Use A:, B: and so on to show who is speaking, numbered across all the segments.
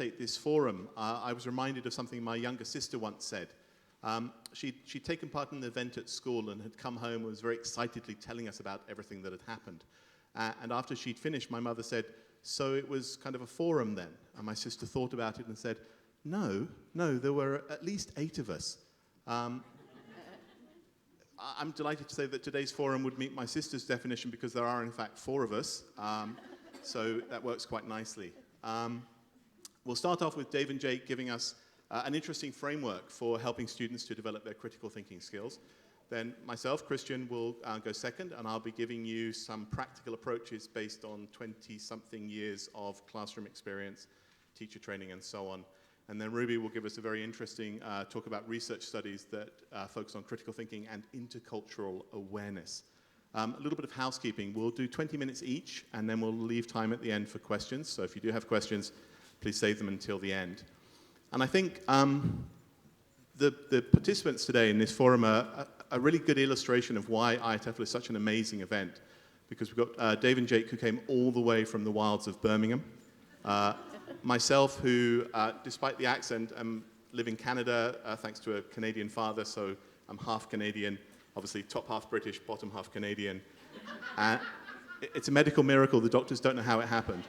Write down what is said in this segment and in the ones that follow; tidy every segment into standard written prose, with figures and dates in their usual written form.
A: this forum, I was reminded of something my younger sister once said. She'd taken part in an event at school and had come home and was very excitedly telling us about everything that had happened. And after she'd finished, my mother said, "So it was kind of a forum then?" And my sister thought about it and said, No, there were at least 8 of us. I'm delighted to say that today's forum would meet my sister's definition because there are, in fact, 4 of us. So that works quite nicely. We'll start off with Dave and Jake giving us an interesting framework for helping students to develop their critical thinking skills. Then myself, Christian, will go second, and I'll be giving you some practical approaches based on 20-something years of classroom experience, teacher training, and so on. And then Ruby will give us a very interesting talk about research studies that focus on critical thinking and intercultural awareness. A little bit of housekeeping. We'll do 20 minutes each, and then we'll leave time at the end for questions. So if you do have questions, please save them until the end. And I think the participants today in this forum are a really good illustration of why IATEFL is such an amazing event. Because we've got Dave and Jake, who came all the way from the wilds of Birmingham. Myself, who, despite the accent, live in Canada thanks to a Canadian father, so I'm half Canadian, obviously top half British, bottom half Canadian. It's a medical miracle, the doctors don't know how it happened.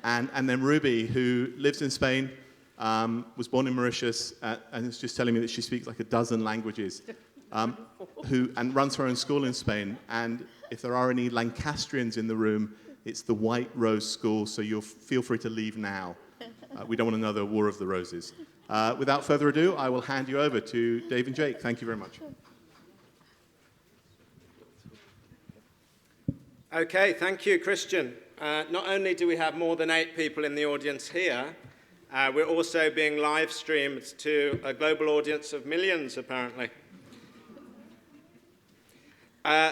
A: And then Ruby, who lives in Spain, was born in Mauritius, and is just telling me that she speaks like a dozen languages, and runs her own school in Spain. And if there are any Lancastrians in the room, it's the White Rose School, so you'll feel free to leave now. We don't want another War of the Roses. Without further ado, I will hand you over to Dave and Jake. Thank you very much.
B: Okay, thank you, Christian. Not only do we have more than 8 people in the audience here, we're also being live streamed to a global audience of millions, apparently.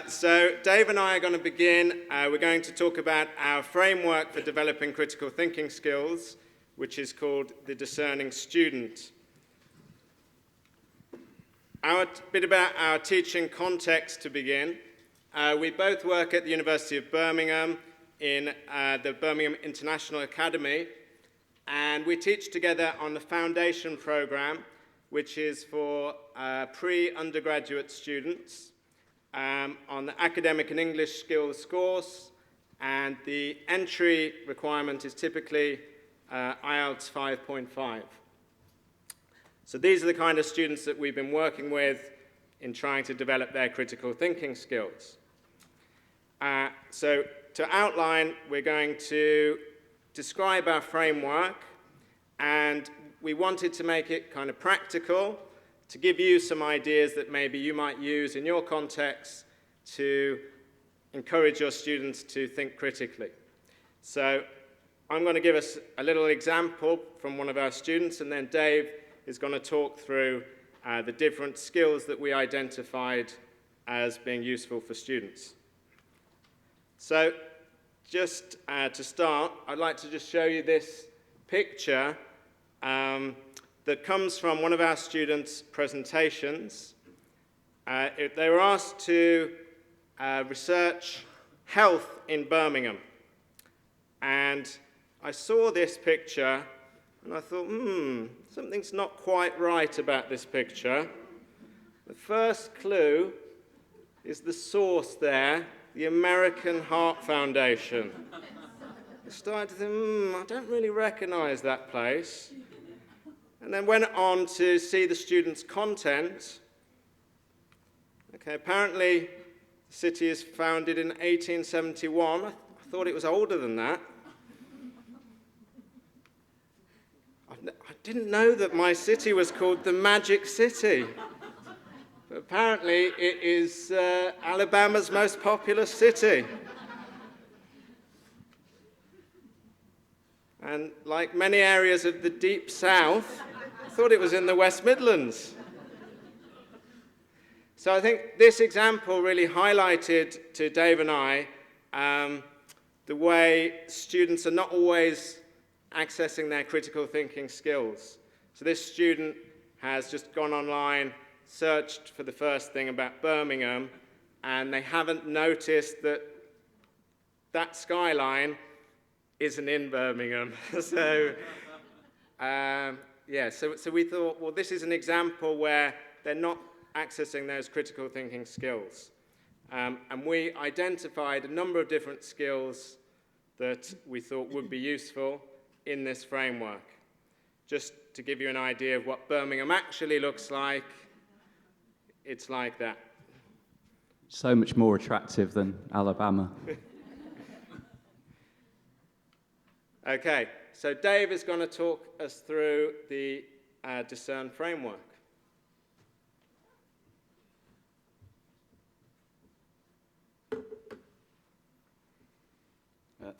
B: So Dave and I are going to begin. We're going to talk about our framework for developing critical thinking skills, which is called the discerning student. A bit about our teaching context to begin. We both work at the University of Birmingham in the Birmingham International Academy, and we teach together on the foundation program, which is for pre-undergraduate students, on the academic and English skills course, and the entry requirement is typically IELTS 5.5. So these are the kind of students that we've been working with in trying to develop their critical thinking skills. So to outline, we're going to describe our framework, and we wanted to make it kind of practical to give you some ideas that maybe you might use in your context to encourage your students to think critically. So I'm going to give us a little example from one of our students, and then Dave is going to talk through the different skills that we identified as being useful for students. So just to start, I'd like to just show you this picture that comes from one of our students' presentations. They were asked to research health in Birmingham. And I saw this picture, and I thought, something's not quite right about this picture. The first clue is the source there, the American Heart Foundation. I started to think, I don't really recognize that place. And then went on to see the students' content. Okay, apparently the city is founded in 1871. I thought it was older than that. I didn't know that my city was called the Magic City. But apparently it is Alabama's most populous city. And like many areas of the Deep South, I thought it was in the West Midlands. So I think this example really highlighted to Dave and I the way students are not always accessing their critical thinking skills. So this student has just gone online, searched for the first thing about Birmingham, and they haven't noticed that that skyline isn't in Birmingham. So Yeah, so we thought, well, this is an example where they're not accessing those critical thinking skills. And we identified a number of different skills that we thought would be useful in this framework. Just to give you an idea of what Birmingham actually looks like, it's like that.
C: So much more attractive than Alabama.
B: Okay, so Dave is going to talk us through the discern framework.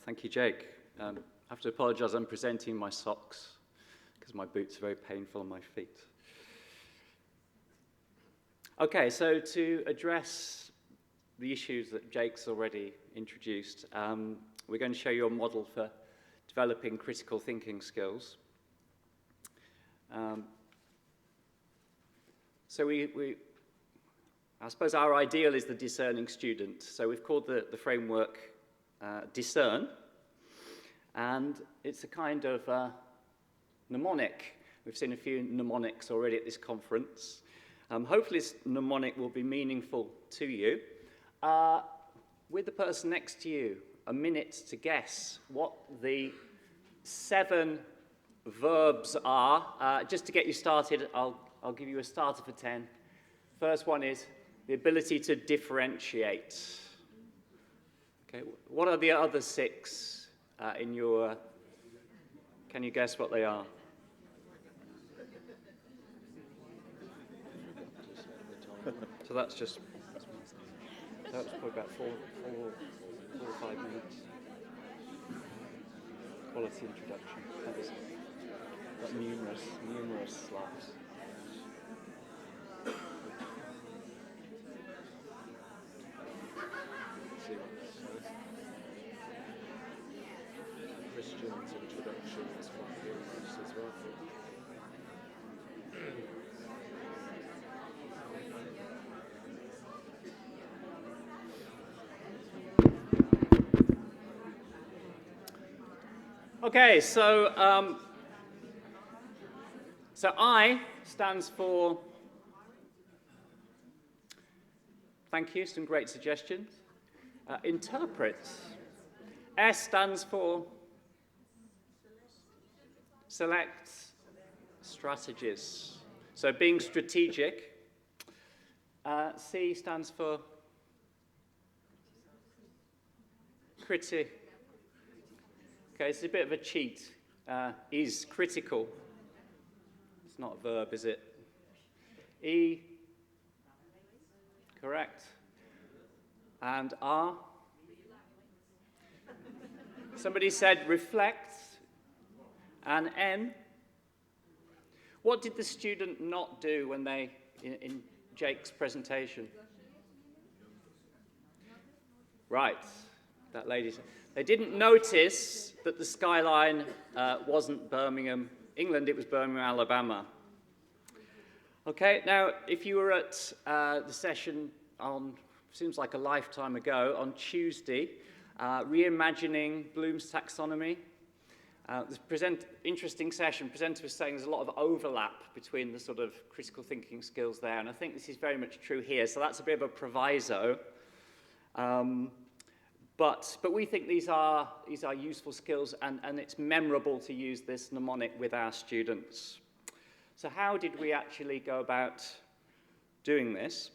C: Thank you, Jake. I have to apologise, I'm presenting my socks because my boots are very painful on my feet. Okay, so to address the issues that Jake's already introduced, we're going to show you a model for developing critical thinking skills. So I suppose our ideal is the discerning student. So we've called the framework discern, and it's a kind of mnemonic. We've seen a few mnemonics already at this conference. Hopefully this mnemonic will be meaningful to you. With the person next to you, a minute to guess what the 7 verbs are. Just to get you started, I'll give you a starter for 10. First one is the ability to differentiate. Okay, what are the other 6 in your... Can you guess what they are? So that's probably about 4 or 5 minutes. Quality introduction. Got numerous slides.
D: Christian's introduction is quite humorous as well.
C: Okay, so I stands for, thank you, some great suggestions. Interpret. S stands for select strategies. So being strategic. C stands for critic. Okay, it's a bit of a cheat. Is critical. It's not a verb, is it? E, correct. And R. Somebody said reflect. And N. What did the student not do when they, in Jake's presentation? Right, that lady said. They didn't notice that the skyline wasn't Birmingham, England, it was Birmingham, Alabama. Okay, now, if you were at the session on, seems like a lifetime ago, on Tuesday, reimagining Bloom's taxonomy, this interesting session, presenter was saying there's a lot of overlap between the sort of critical thinking skills there, and I think this is very much true here, so that's a bit of a proviso. But we think these are useful skills, and it's memorable to use this mnemonic with our students. So how did we actually go about doing this?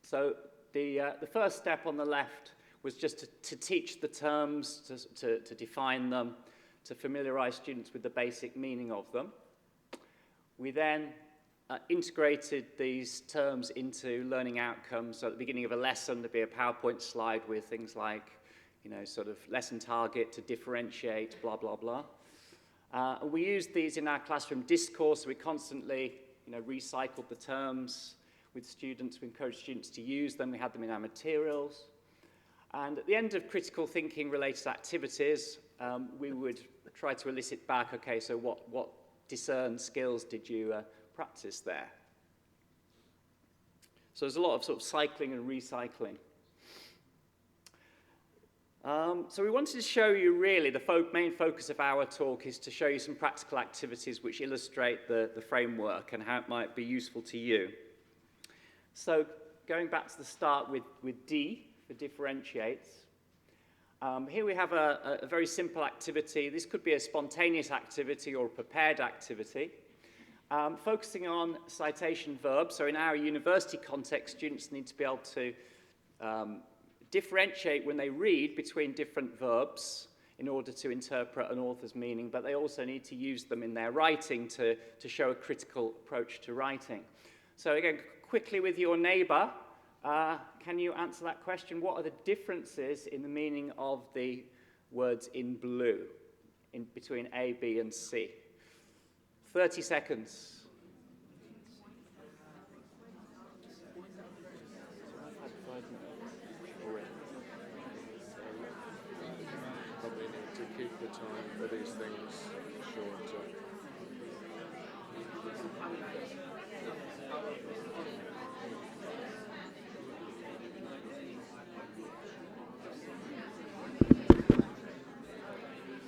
C: So the first step on the left was just to teach the terms, to define them, to familiarize students with the basic meaning of them. We then integrated these terms into learning outcomes. So at the beginning of a lesson, there'd be a PowerPoint slide with things like, sort of lesson target, to differentiate, blah, blah, blah. And we used these in our classroom discourse. So we constantly, recycled the terms with students. We encouraged students to use them. We had them in our materials. And at the end of critical thinking related activities, we would try to elicit back, okay, so what discern skills did you practice there? So there's a lot of sort of cycling and recycling. So we wanted to show you really, the main focus of our talk is to show you some practical activities which illustrate the framework and how it might be useful to you. So going back to the start with D for differentiates. Here we have a very simple activity. This could be a spontaneous activity or a prepared activity. Focusing on citation verbs. So in our university context, students need to be able to differentiate when they read between different verbs in order to interpret an author's meaning, but they also need to use them in their writing to show a critical approach to writing. So again, quickly with your neighbour, can you answer that question? What are the differences in the meaning of the words in blue between A, B, and C? 30 seconds.
D: Probably need to keep the time for these things shorter.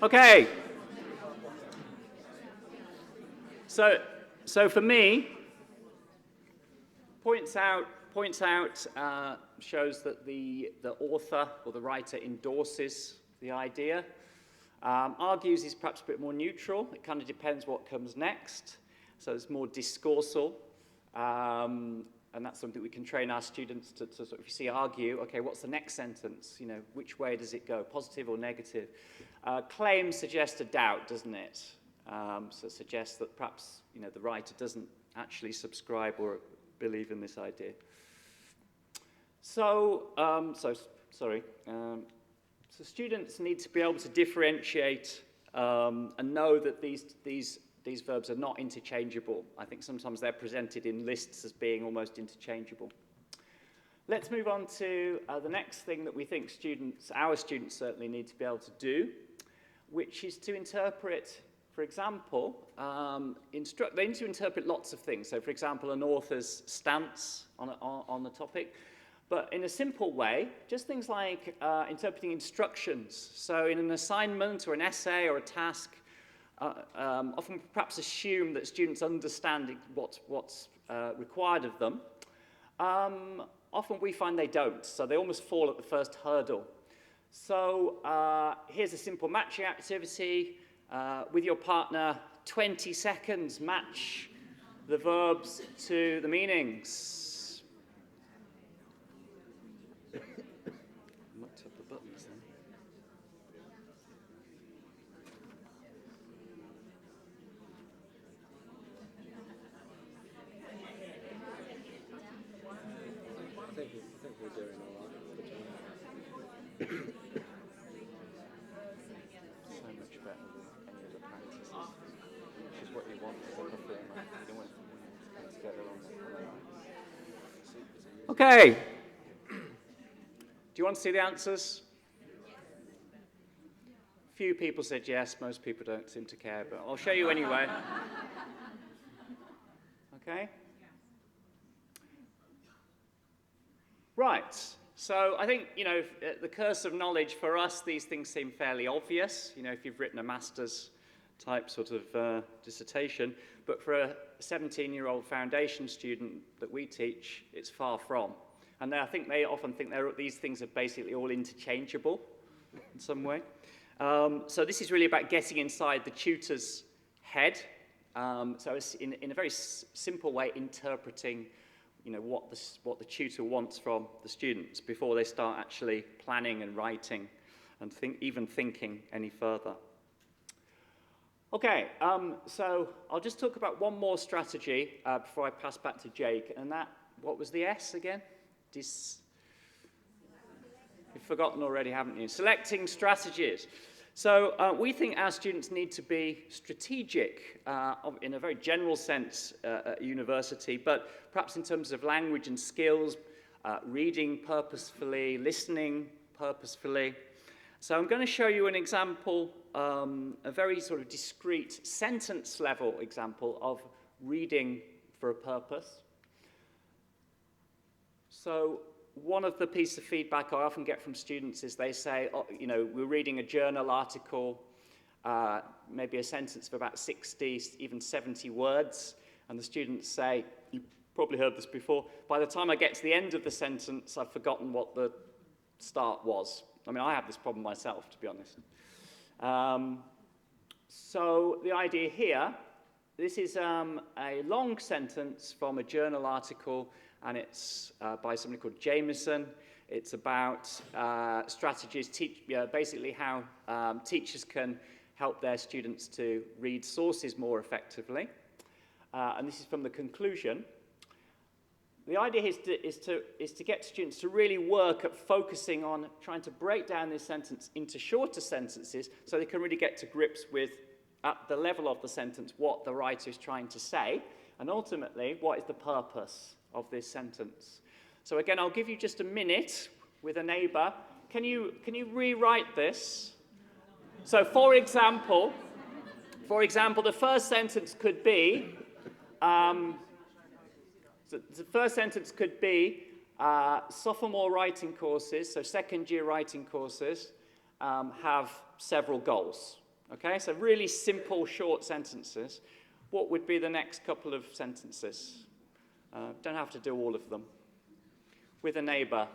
C: Okay. So for me, points out shows that the author or the writer endorses the idea. Argues is perhaps a bit more neutral. It kind of depends what comes next. So it's more discoursal. And that's something we can train our students to sort of, if you see argue, okay, what's the next sentence? You know, which way does it go, positive or negative? Claim suggests a doubt, doesn't it? So it suggests that perhaps, you know, the writer doesn't actually subscribe or believe in this idea. So students need to be able to differentiate and know that these verbs are not interchangeable. I think sometimes they're presented in lists as being almost interchangeable. Let's move on to the next thing that we think our students certainly need to be able to do, which is to interpret, for example, they need to interpret lots of things. So, for example, an author's stance on the topic, but in a simple way, just things like interpreting instructions. So in an assignment or an essay or a task, often perhaps assume that students understand what's required of them. Often we find they don't, so they almost fall at the first hurdle. So here's a simple matching activity. With your partner, 20 seconds, match the verbs to the meanings. Looked up the buttons then.
D: I think we're doing all right for the time.
C: So much better than any other practices, which is what you want as a buffer. You don't want to come together on the Okay. Do you want to see the answers? Few people said yes, most people don't seem to care, but I'll show you anyway. Okay? Right. So I think, you know, the curse of knowledge, for us, these things seem fairly obvious, you know, if you've written a master's type sort of dissertation. But for a 17-year-old foundation student that we teach, it's far from. And I think they often think these things are basically all interchangeable in some way. So this is really about getting inside the tutor's head. So it's in a very simple way, interpreting, you know, what the tutor wants from the students before they start actually planning and writing and even thinking any further. Okay, so I'll just talk about one more strategy before I pass back to Jake, and that, what was the S again? You've forgotten already, haven't you? Selecting strategies. So we think our students need to be strategic in a very general sense at university, but perhaps in terms of language and skills, reading purposefully, listening purposefully. So I'm going to show you an example, a very sort of discrete sentence level example of reading for a purpose. So one of the pieces of feedback I often get from students is they say, oh, you know, we're reading a journal article, maybe a sentence of about 60, even 70 words, and the students say, you've probably heard this before, by the time I get to the end of the sentence, I've forgotten what the start was. I mean, I have this problem myself, to be honest. So the idea here, this is a long sentence from a journal article, and it's by somebody called Jameson. It's about strategies, basically how teachers can help their students to read sources more effectively. And this is from the conclusion. The idea is to get students to really work at focusing on trying to break down this sentence into shorter sentences so they can really get to grips with, at the level of the sentence, what the writer is trying to say, and ultimately, what is the purpose of this sentence. So again, I'll give you just a minute with a neighbour. Can you rewrite this? So for example, the first sentence could be, sophomore writing courses, so second year writing courses, have several goals. Okay, so really simple, short sentences. What would be the next couple of sentences? Don't have to do all of them. With a neighbour.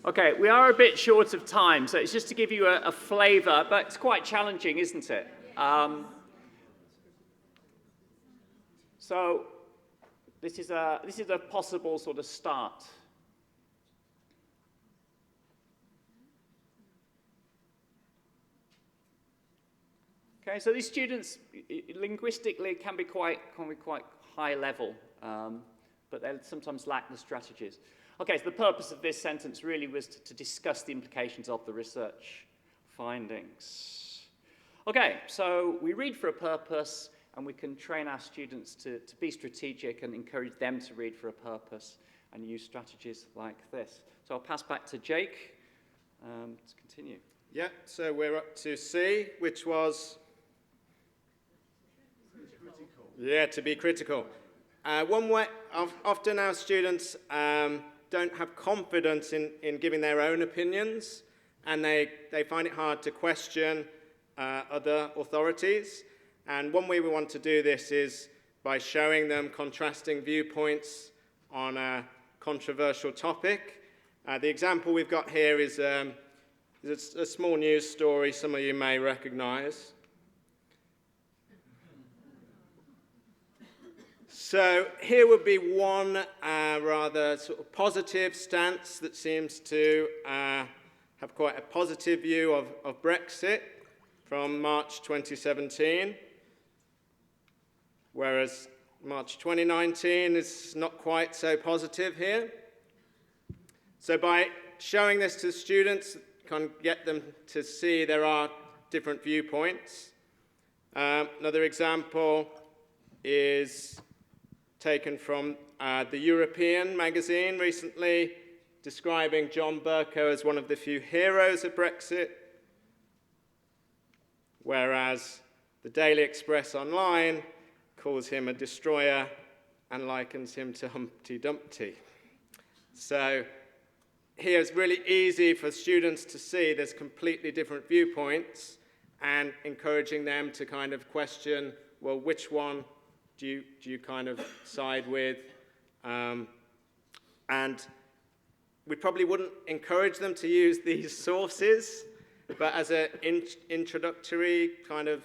C: Okay, we are a bit short of time, so it's just to give you a flavour, but it's quite challenging, isn't it? So this is a possible sort of start. Okay, so these students linguistically can be quite high level, but they sometimes lack the strategies. Okay, so the purpose of this sentence really was to discuss the implications of the research findings. Okay, so we read for a purpose, and we can train our students to be strategic and encourage them to read for a purpose and use strategies like this. So I'll pass back to Jake to continue.
B: Yeah, so we're up to C, which was... Yeah, to be critical. One way, often our students don't have confidence in giving their own opinions, and they find it hard to question other authorities. And one way we want to do this is by showing them contrasting viewpoints on a controversial topic. The example we've got here is a small news story some of you may recognize. So here would be one rather sort of positive stance that seems to have quite a positive view of Brexit from March 2017, whereas March 2019 is not quite so positive here. So by showing this to students, can get them to see there are different viewpoints. Another example is taken from the European magazine recently, describing John Bercow as one of the few heroes of Brexit, whereas the Daily Express online calls him a destroyer and likens him to Humpty Dumpty. So here it's really easy for students to see there's completely different viewpoints, and encouraging them to kind of question, well, which one do you kind of side with? And we probably wouldn't encourage them to use these sources, but as an introductory kind of,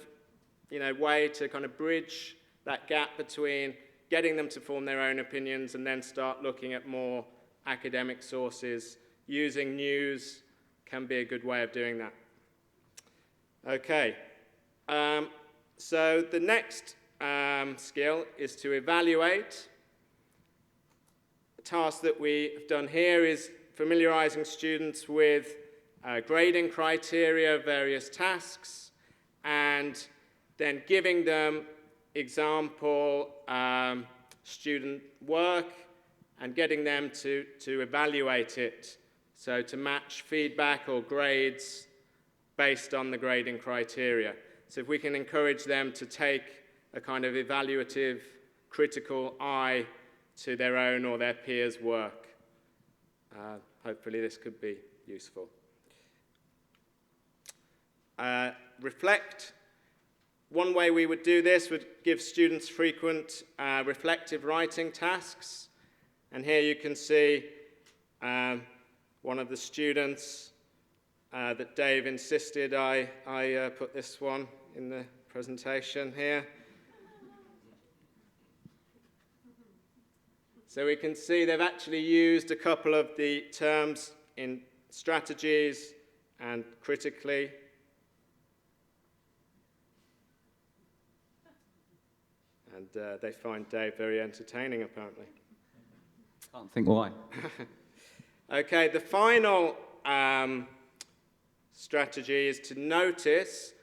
B: way to kind of bridge that gap between getting them to form their own opinions and then start looking at more academic sources. Using news can be a good way of doing that. Okay, so the next skill is to evaluate. The task that we have done here is familiarizing students with grading criteria of various tasks and then giving them example student work and getting them to evaluate it, so to match feedback or grades based on the grading criteria. So if we can encourage them to take a kind of evaluative, critical eye to their own or their peers' work, hopefully this could be useful. Reflect. One way we would do this would give students frequent reflective writing tasks. And here you can see one of the students that Dave insisted I put this one in the presentation here. So we can see they've actually used a couple of the terms in strategies and critically. And they find Dave very entertaining, apparently.
C: Can't think why.
B: Okay, the final strategy is to notice.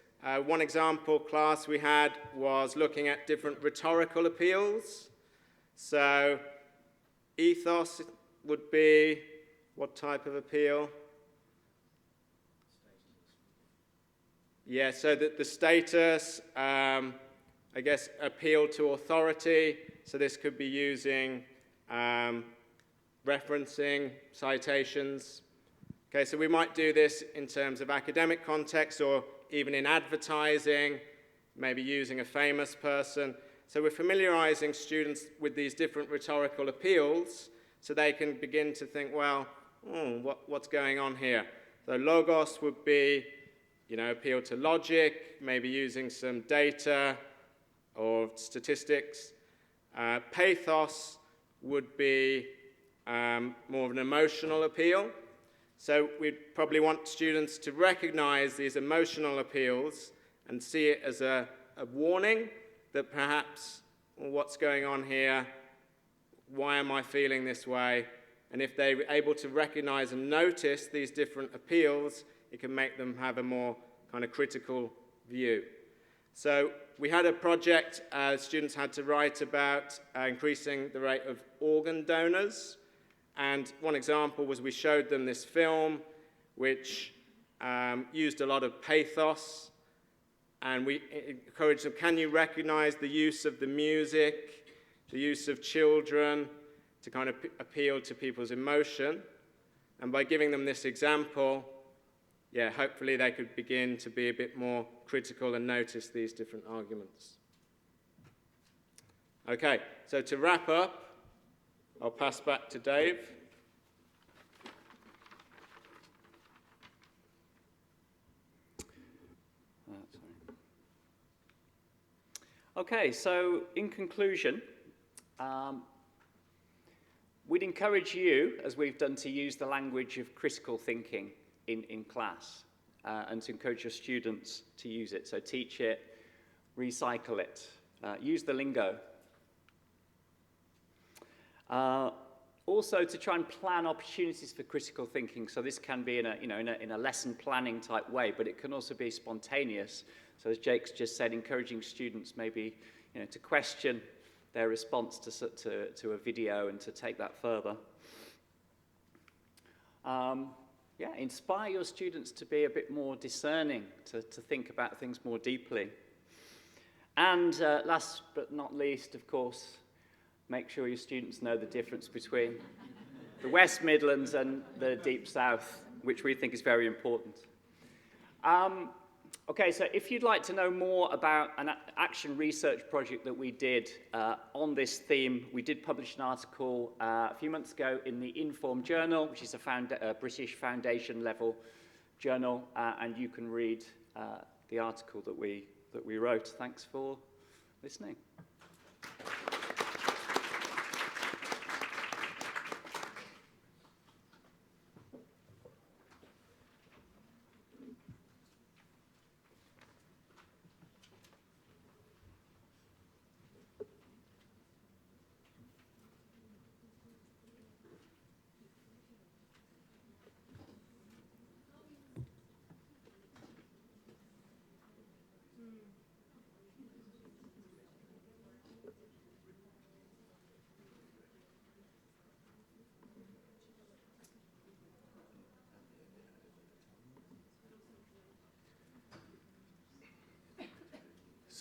B: One example class we had was looking at different rhetorical appeals. So ethos would be what type of appeal? Yeah, so the status, I guess, appeal to authority. So this could be using referencing, citations. Okay, so we might do this in terms of academic context or even in advertising, maybe using a famous person. So we're familiarizing students with these different rhetorical appeals so they can begin to think, well, what's going on here? So logos would be, appeal to logic, maybe using some data or statistics. Pathos would be more of an emotional appeal. So we'd probably want students to recognize these emotional appeals and see it as a warning that perhaps, what's going on here? Why am I feeling this way? And if they're able to recognize and notice these different appeals, it can make them have a more kind of critical view. So we had a project students had to write about increasing the rate of organ donors. And one example was we showed them this film which used a lot of pathos. And we encouraged them, can you recognize the use of the music, the use of children to kind of appeal to people's emotion? And by giving them this example, hopefully they could begin to be a bit more critical and notice these different arguments. Okay, so to wrap up, I'll pass back to Dave.
C: Okay, so in conclusion, we'd encourage you, as we've done, to use the language of critical thinking in class and to encourage your students to use it. So teach it, recycle it, use the lingo. Also to try and plan opportunities for critical thinking. So this can be in a lesson planning type way, but it can also be spontaneous. So as Jake's just said, encouraging students maybe to question their response to a video and to take that further. Inspire your students to be a bit more discerning, to think about things more deeply. And last but not least, of course, make sure your students know the difference between the West Midlands and the Deep South, which we think is very important. Okay, so if you'd like to know more about an action research project that we did on this theme, we did publish an article a few months ago in the Inform Journal, which is a British Foundation level journal, and you can read the article that we wrote. Thanks for listening.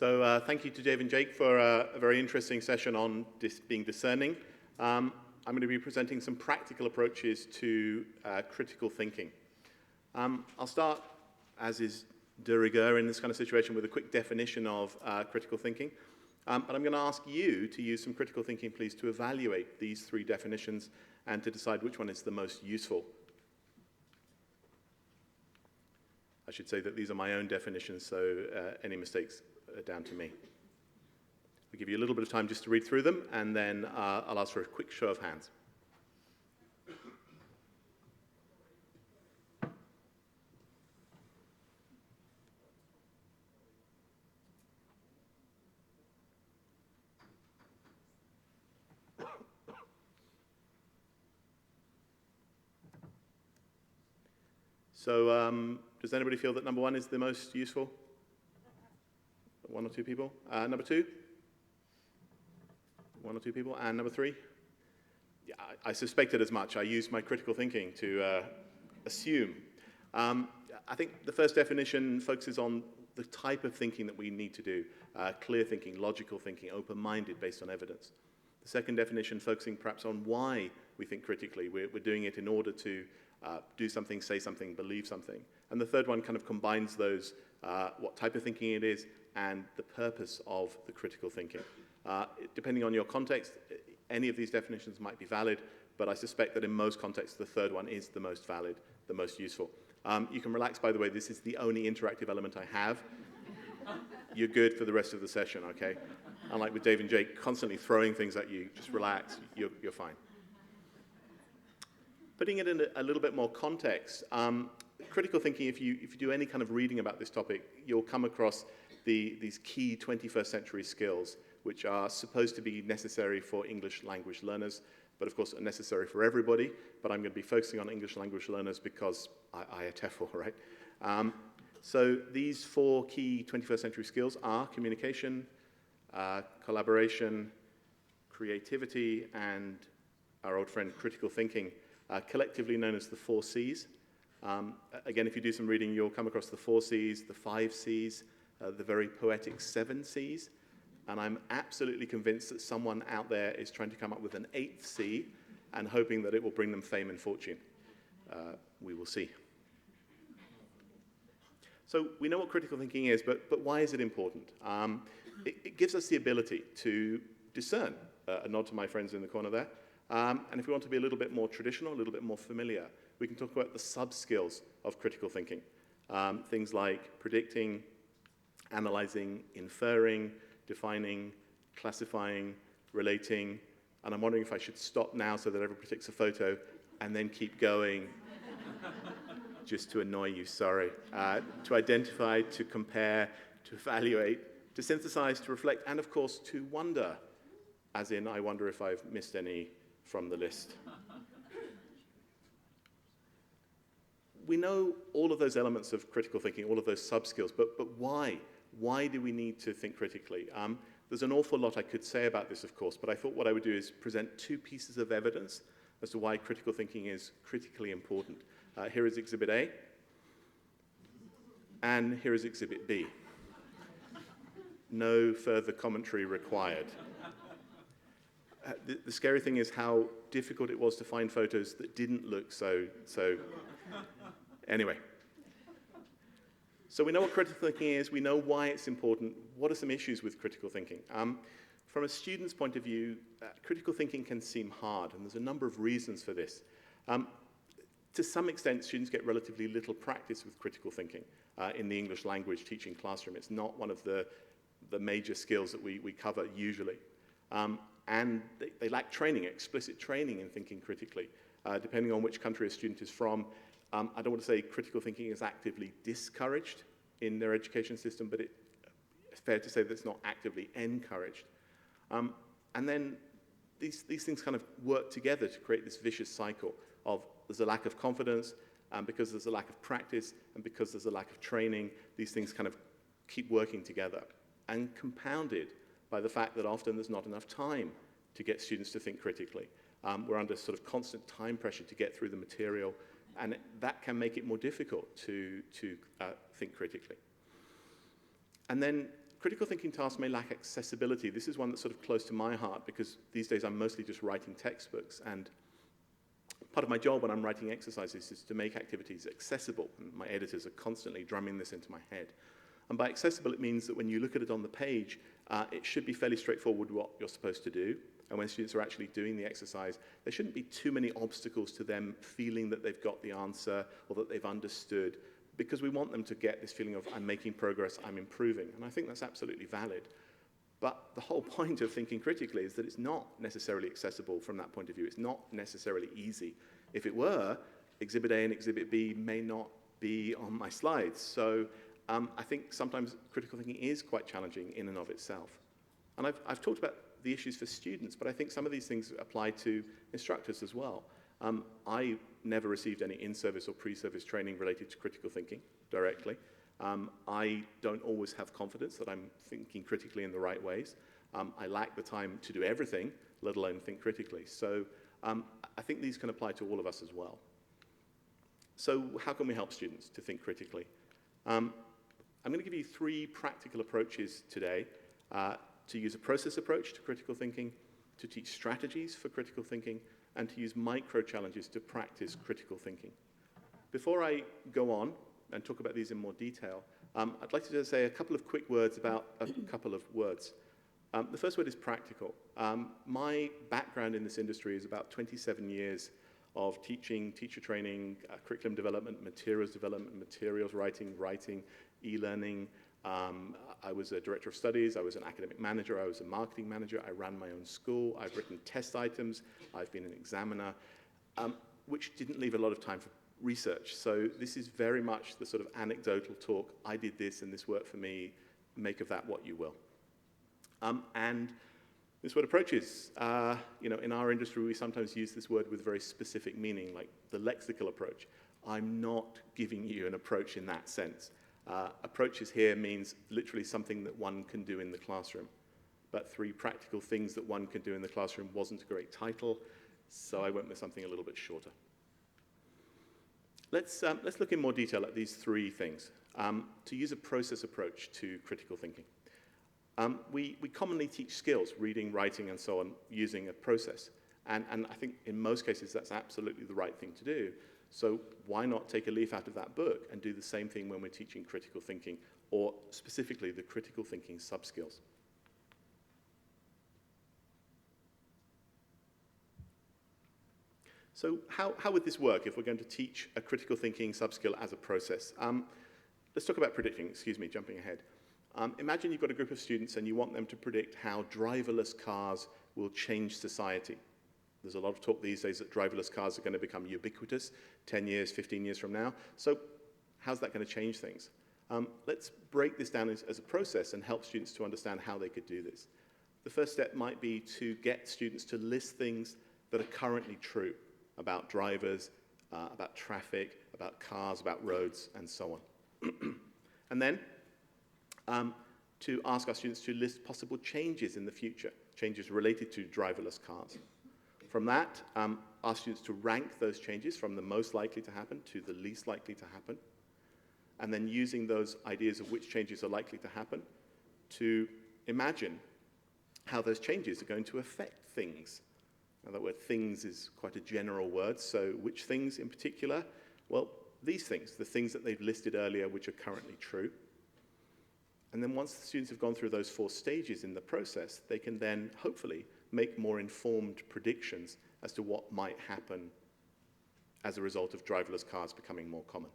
A: So thank you to Dave and Jake for a very interesting session on being discerning. I'm going to be presenting some practical approaches to critical thinking. I'll start, as is de rigueur in this kind of situation, with a quick definition of critical thinking. But I'm going to ask you to use some critical thinking, please, to evaluate these three definitions and to decide which one is the most useful. I should say that these are my own definitions, so any mistakes are down to me. I'll give you a little bit of time just to read through them, and then I'll ask for a quick show of hands. So does anybody feel that number one is the most useful? One or two people. Number two? One or two people. And number three? Yeah, I suspected as much. I used my critical thinking to assume. I think the first definition focuses on the type of thinking that we need to do. Clear thinking, logical thinking, open-minded based on evidence. The second definition focusing perhaps on why we think critically. We're doing it in order to do something, say something, believe something. And the third one kind of combines those, what type of thinking it is and the purpose of the critical thinking. Depending on your context, any of these definitions might be valid, but I suspect that in most contexts, the third one is the most valid, the most useful. You can relax, by the way, this is the only interactive element I have. You're good for the rest of the session, okay? Unlike with Dave and Jake constantly throwing things at you, just relax, you're fine. Putting it in a little bit more context, critical thinking, if you do any kind of reading about this topic, you'll come across these key 21st century skills, which are supposed to be necessary for English language learners, but of course are necessary for everybody. But I'm going to be focusing on English language learners because IATEFL, right? So these four key 21st century skills are communication, collaboration, creativity, and our old friend critical thinking, collectively known as the 4 C's. Again, if you do some reading, you'll come across the 4 C's, the 5 C's, the very poetic 7 C's, and I'm absolutely convinced that someone out there is trying to come up with an 8th C and hoping that it will bring them fame and fortune. We will see. So we know what critical thinking is, but why is it important? It gives us the ability to discern, a nod to my friends in the corner there, and if we want to be a little bit more traditional, a little bit more familiar, we can talk about the sub-skills of critical thinking. Things like predicting, analyzing, inferring, defining, classifying, relating, and I'm wondering if I should stop now so that everybody takes a photo and then keep going, just to annoy you, sorry. To identify, to compare, to evaluate, to synthesize, to reflect, and of course to wonder, as in I wonder if I've missed any from the list. We know all of those elements of critical thinking, all of those sub-skills, but why? Why do we need to think critically? There's an awful lot I could say about this, of course, but I thought what I would do is present 2 pieces of evidence as to why critical thinking is critically important. Here is Exhibit A, and here is Exhibit B. No further commentary required. The scary thing is how difficult it was to find photos that didn't look so. Anyway. So we know what critical thinking is, we know why it's important. What are some issues with critical thinking? From a student's point of view, critical thinking can seem hard, and there's a number of reasons for this. To some extent, students get relatively little practice with critical thinking in the English language teaching classroom. It's not one of the major skills that we cover usually. And they lack training, explicit training in thinking critically. Depending on which country a student is from, I don't want to say critical thinking is actively discouraged in their education system, but it's fair to say that it's not actively encouraged. And then these things kind of work together to create this vicious cycle of there's a lack of confidence, and because there's a lack of practice, and because there's a lack of training, these things kind of keep working together. And compounded by the fact that often there's not enough time to get students to think critically. We're under sort of constant time pressure to get through the material, and that can make it more difficult to think critically. And then critical thinking tasks may lack accessibility. This is one that's sort of close to my heart because these days I'm mostly just writing textbooks, and part of my job when I'm writing exercises is to make activities accessible. And my editors are constantly drumming this into my head. And by accessible, it means that when you look at it on the page, it should be fairly straightforward what you're supposed to do. And when students are actually doing the exercise, there shouldn't be too many obstacles to them feeling that they've got the answer or that they've understood, because we want them to get this feeling of, I'm making progress, I'm improving. And I think that's absolutely valid. But the whole point of thinking critically is that it's not necessarily accessible from that point of view. It's not necessarily easy. If it were, Exhibit A and Exhibit B may not be on my slides. So I think sometimes critical thinking is quite challenging in and of itself. And I've talked about the issues for students, but I think some of these things apply to instructors as well. I never received any in-service or pre-service training related to critical thinking directly. I don't always have confidence that I'm thinking critically in the right ways. I lack the time to do everything, let alone think critically. So I think these can apply to all of us as well. So how can we help students to think critically? I'm going to give you 3 practical approaches today. To use a process approach to critical thinking, to teach strategies for critical thinking, and to use micro-challenges to practice critical thinking. Before I go on and talk about these in more detail, I'd like to just say a couple of quick words about a couple of words. The first word is practical. My background in this industry is about 27 years of teaching, teacher training, curriculum development, materials writing, e-learning. I was a director of studies, I was an academic manager, I was a marketing manager, I ran my own school, I've written test items, I've been an examiner, which didn't leave a lot of time for research. So this is very much the sort of anecdotal talk, I did this and this worked for me, make of that what you will. And this word approaches, in our industry we sometimes use this word with very specific meaning, like the lexical approach. I'm not giving you an approach in that sense. Approaches here means literally something that one can do in the classroom. But 3 practical things that one can do in the classroom wasn't a great title, so I went with something a little bit shorter. Let's look in more detail at these 3 things. To use a process approach to critical thinking. We commonly teach skills, reading, writing, and so on, using a process. And I think in most cases that's absolutely the right thing to do. So why not take a leaf out of that book and do the same thing when we're teaching critical thinking, or specifically the critical thinking sub-skills? So how would this work if we're going to teach a critical thinking sub-skill as a process? Let's talk about predicting, jumping ahead. Imagine you've got a group of students and you want them to predict how driverless cars will change society. There's a lot of talk these days that driverless cars are going to become ubiquitous 10 years, 15 years from now. So how's that going to change things? Let's break this down as a process and help students to understand how they could do this. The first step might be to get students to list things that are currently true about drivers, about traffic, about cars, about roads, and so on. And then to ask our students to list possible changes in the future, changes related to driverless cars. From that, ask students to rank those changes from the most likely to happen to the least likely to happen, and then using those ideas of which changes are likely to happen to imagine how those changes are going to affect things. Now, that word things is quite a general word, so which things in particular? Well, these things, the things that they've listed earlier which are currently true. And then once the students have gone through those 4 stages in the process, they can then hopefully make more informed predictions as to what might happen as a result of driverless cars becoming more common.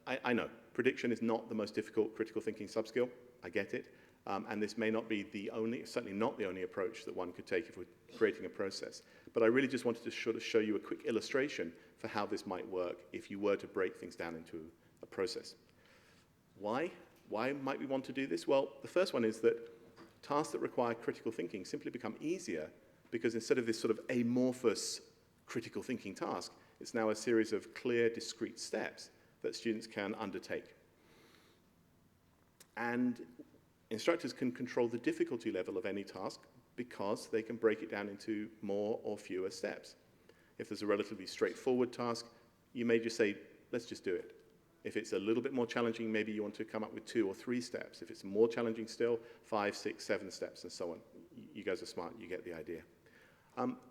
A: I know, prediction is not the most difficult critical thinking sub-skill, I get it, and this may not be the only, certainly not the only approach that one could take if we're creating a process, but I really just wanted to sort of show you a quick illustration for how this might work if you were to break things down into a process. Why? Why might we want to do this? Well, the first one is that tasks that require critical thinking simply become easier because instead of this sort of amorphous critical thinking task, it's now a series of clear, discrete steps that students can undertake. And instructors can control the difficulty level of any task because they can break it down into more or fewer steps. If there's a relatively straightforward task, you may just say, let's just do it. If it's a little bit more challenging, maybe you want to come up with 2 or 3 steps. If it's more challenging still, 5, 6, 7 steps, and so on. You guys are smart, you get the idea.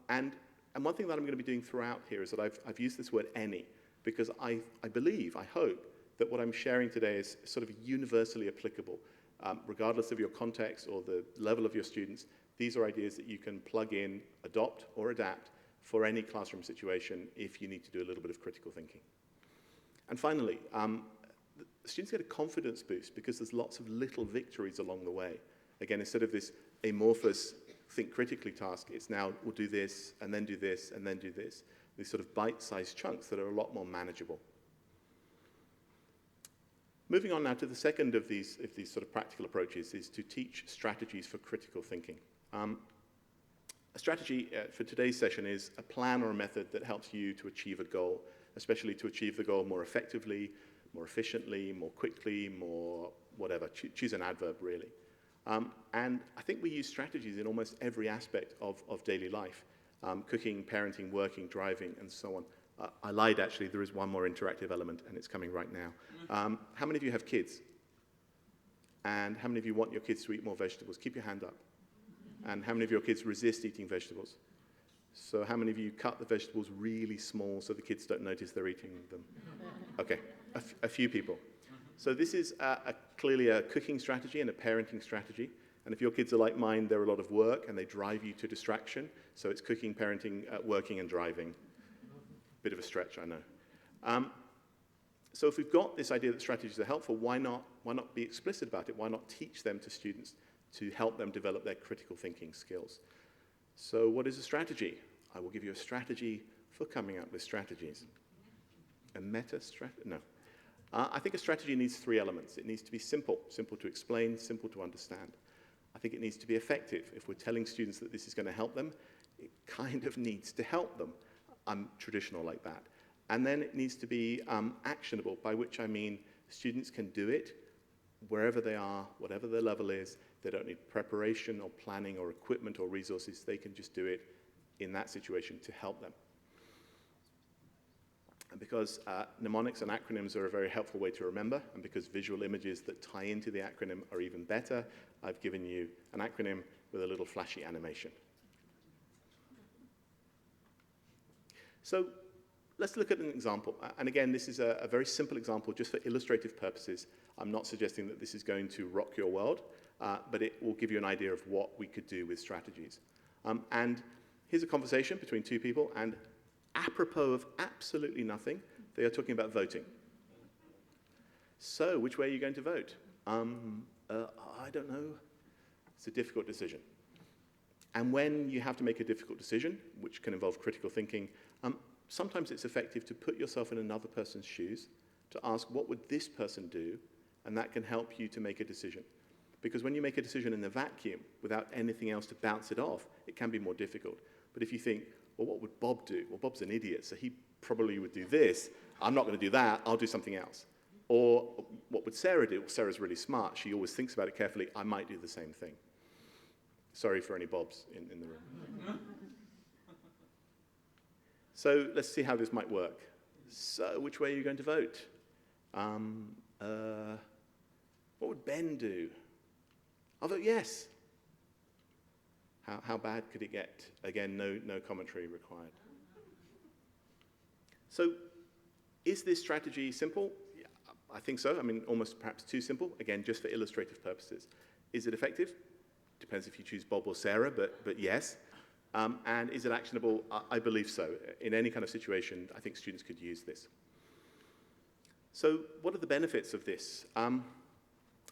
A: And one thing that I'm going to be doing throughout here is that I've used this word any, because I believe, I hope, that what I'm sharing today is sort of universally applicable. Regardless of your context or the level of your students, these are ideas that you can plug in, adopt, or adapt for any classroom situation if you need to do a little bit of critical thinking. And finally, the students get a confidence boost because there's lots of little victories along the way. Again, instead of this amorphous think critically task, it's now we'll do this, and then do this, and then do this. These sort of bite-sized chunks that are a lot more manageable. Moving on now to the second of these sort of practical approaches is to teach strategies for critical thinking. A strategy for today's session is a plan or a method that helps you to achieve a goal, especially to achieve the goal more effectively, more efficiently, more quickly, more whatever. Choose an adverb, really. And I think we use strategies in almost every aspect of daily life. Cooking, parenting, working, driving, and so on. I lied, actually. There is one more interactive element, and it's coming right now. How many of you have kids? And how many of you want your kids to eat more vegetables? Keep your hand up. And how many of your kids resist eating vegetables? So how many of you cut the vegetables really small so the kids don't notice they're eating them? Okay, a few people. So this is clearly a cooking strategy and a parenting strategy. And if your kids are like mine, they're a lot of work, and they drive you to distraction. So it's cooking, parenting, working, and driving. Bit of a stretch, I know. So if we've got this idea that strategies are helpful, why not be explicit about it? Why not teach them to students to help them develop their critical thinking skills? So what is a strategy? I will give you a strategy for coming up with strategies. A meta-strategy? No. I think a strategy needs 3 elements. It needs to be simple to explain, simple to understand. I think it needs to be effective. If we're telling students that this is going to help them, it kind of needs to help them. I'm traditional like that. And then it needs to be actionable, by which I mean students can do it wherever they are, whatever their level is. They don't need preparation or planning or equipment or resources. They can just do it in that situation to help them. And because mnemonics and acronyms are a very helpful way to remember, and because visual images that tie into the acronym are even better, I've given you an acronym with a little flashy animation. So let's look at an example. And again, this is a very simple example just for illustrative purposes. I'm not suggesting that this is going to rock your world, but it will give you an idea of what we could do with strategies. And here's a conversation between 2 people, and apropos of absolutely nothing, they are talking about voting. So, which way are you going to vote? I don't know. It's a difficult decision. And when you have to make a difficult decision, which can involve critical thinking, sometimes it's effective to put yourself in another person's shoes, to ask, what would this person do? And that can help you to make a decision. Because when you make a decision in a vacuum, without anything else to bounce it off, it can be more difficult. But if you think, well, what would Bob do? Well, Bob's an idiot, so he probably would do this. I'm not going to do that. I'll do something else. Or what would Sarah do? Well, Sarah's really smart. She always thinks about it carefully. I might do the same thing. Sorry for any Bobs in the room. So let's see how this might work. So which way are you going to vote? What would Ben do? I'll vote yes. How bad could it get? Again, no commentary required. So is this strategy simple? Yeah, I think so. I mean, almost perhaps too simple. Again, just for illustrative purposes. Is it effective? Depends if you choose Bob or Sarah, but yes. And is it actionable? I believe so. In any kind of situation, I think students could use this. So what are the benefits of this?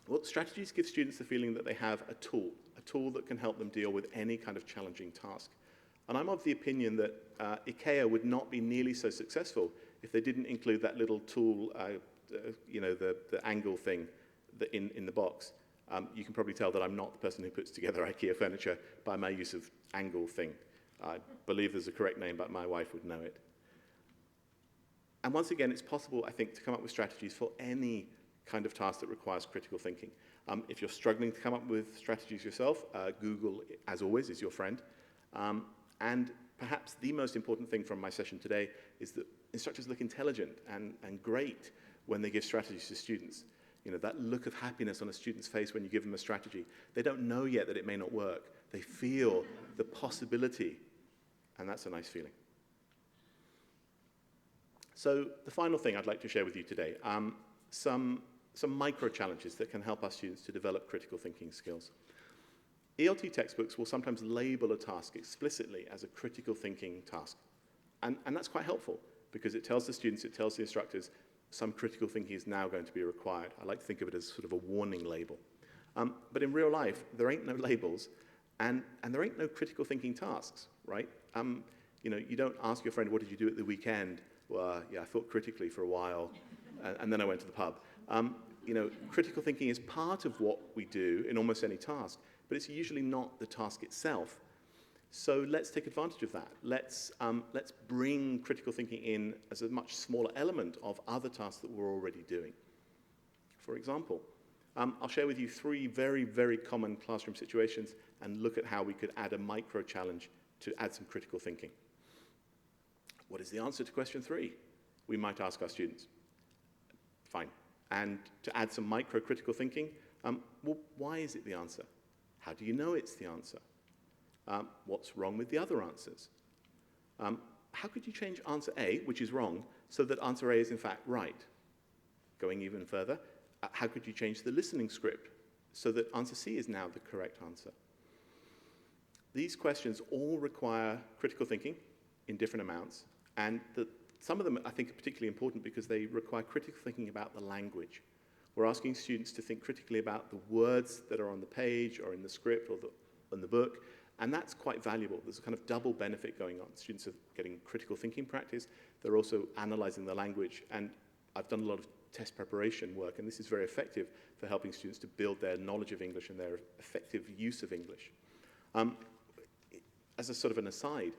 A: Well, strategies give students the feeling that they have a tool that can help them deal with any kind of challenging task. And I'm of the opinion that IKEA would not be nearly so successful if they didn't include that little tool, the angle thing in the box. You can probably tell that I'm not the person who puts together IKEA furniture by my use of angle thing. I believe there's a correct name, but my wife would know it. And once again, it's possible, I think, to come up with strategies for any kind of task that requires critical thinking. If you're struggling to come up with strategies yourself, Google, as always, is your friend. And perhaps the most important thing from my session today is that instructors look intelligent and great when they give strategies to students. You know, that look of happiness on a student's face when you give them a strategy. They don't know yet that it may not work. They feel the possibility, and that's a nice feeling. So the final thing I'd like to share with you today, some micro challenges that can help our students to develop critical thinking skills. ELT textbooks will sometimes label a task explicitly as a critical thinking task. And that's quite helpful because it tells the students, it tells the instructors, some critical thinking is now going to be required. I like to think of it as sort of a warning label. But in real life, there ain't no labels and there ain't no critical thinking tasks, right? You know, you don't ask your friend, what did you do at the weekend? Well, yeah, I thought critically for a while and then I went to the pub. You know, critical thinking is part of what we do in almost any task, but it's usually not the task itself. So let's take advantage of that. Let's bring critical thinking in as a much smaller element of other tasks that we're already doing. For example, I'll share with you 3 very, very common classroom situations and look at how we could add a micro challenge to add some critical thinking. What is the answer to question 3? We might ask our students. Fine. And to add some micro critical thinking, well, why is it the answer? How do you know it's the answer? What's wrong with the other answers? How could you change answer A, which is wrong, so that answer A is in fact right? Going even further, how could you change the listening script so that answer C is now the correct answer? These questions all require critical thinking in different amounts, and some of them I think are particularly important because they require critical thinking about the language. We're asking students to think critically about the words that are on the page or in the script or in the book, and that's quite valuable. There's a kind of double benefit going on. Students are getting critical thinking practice. They're also analyzing the language, and I've done a lot of test preparation work, and this is very effective for helping students to build their knowledge of English and their effective use of English. As a sort of an aside,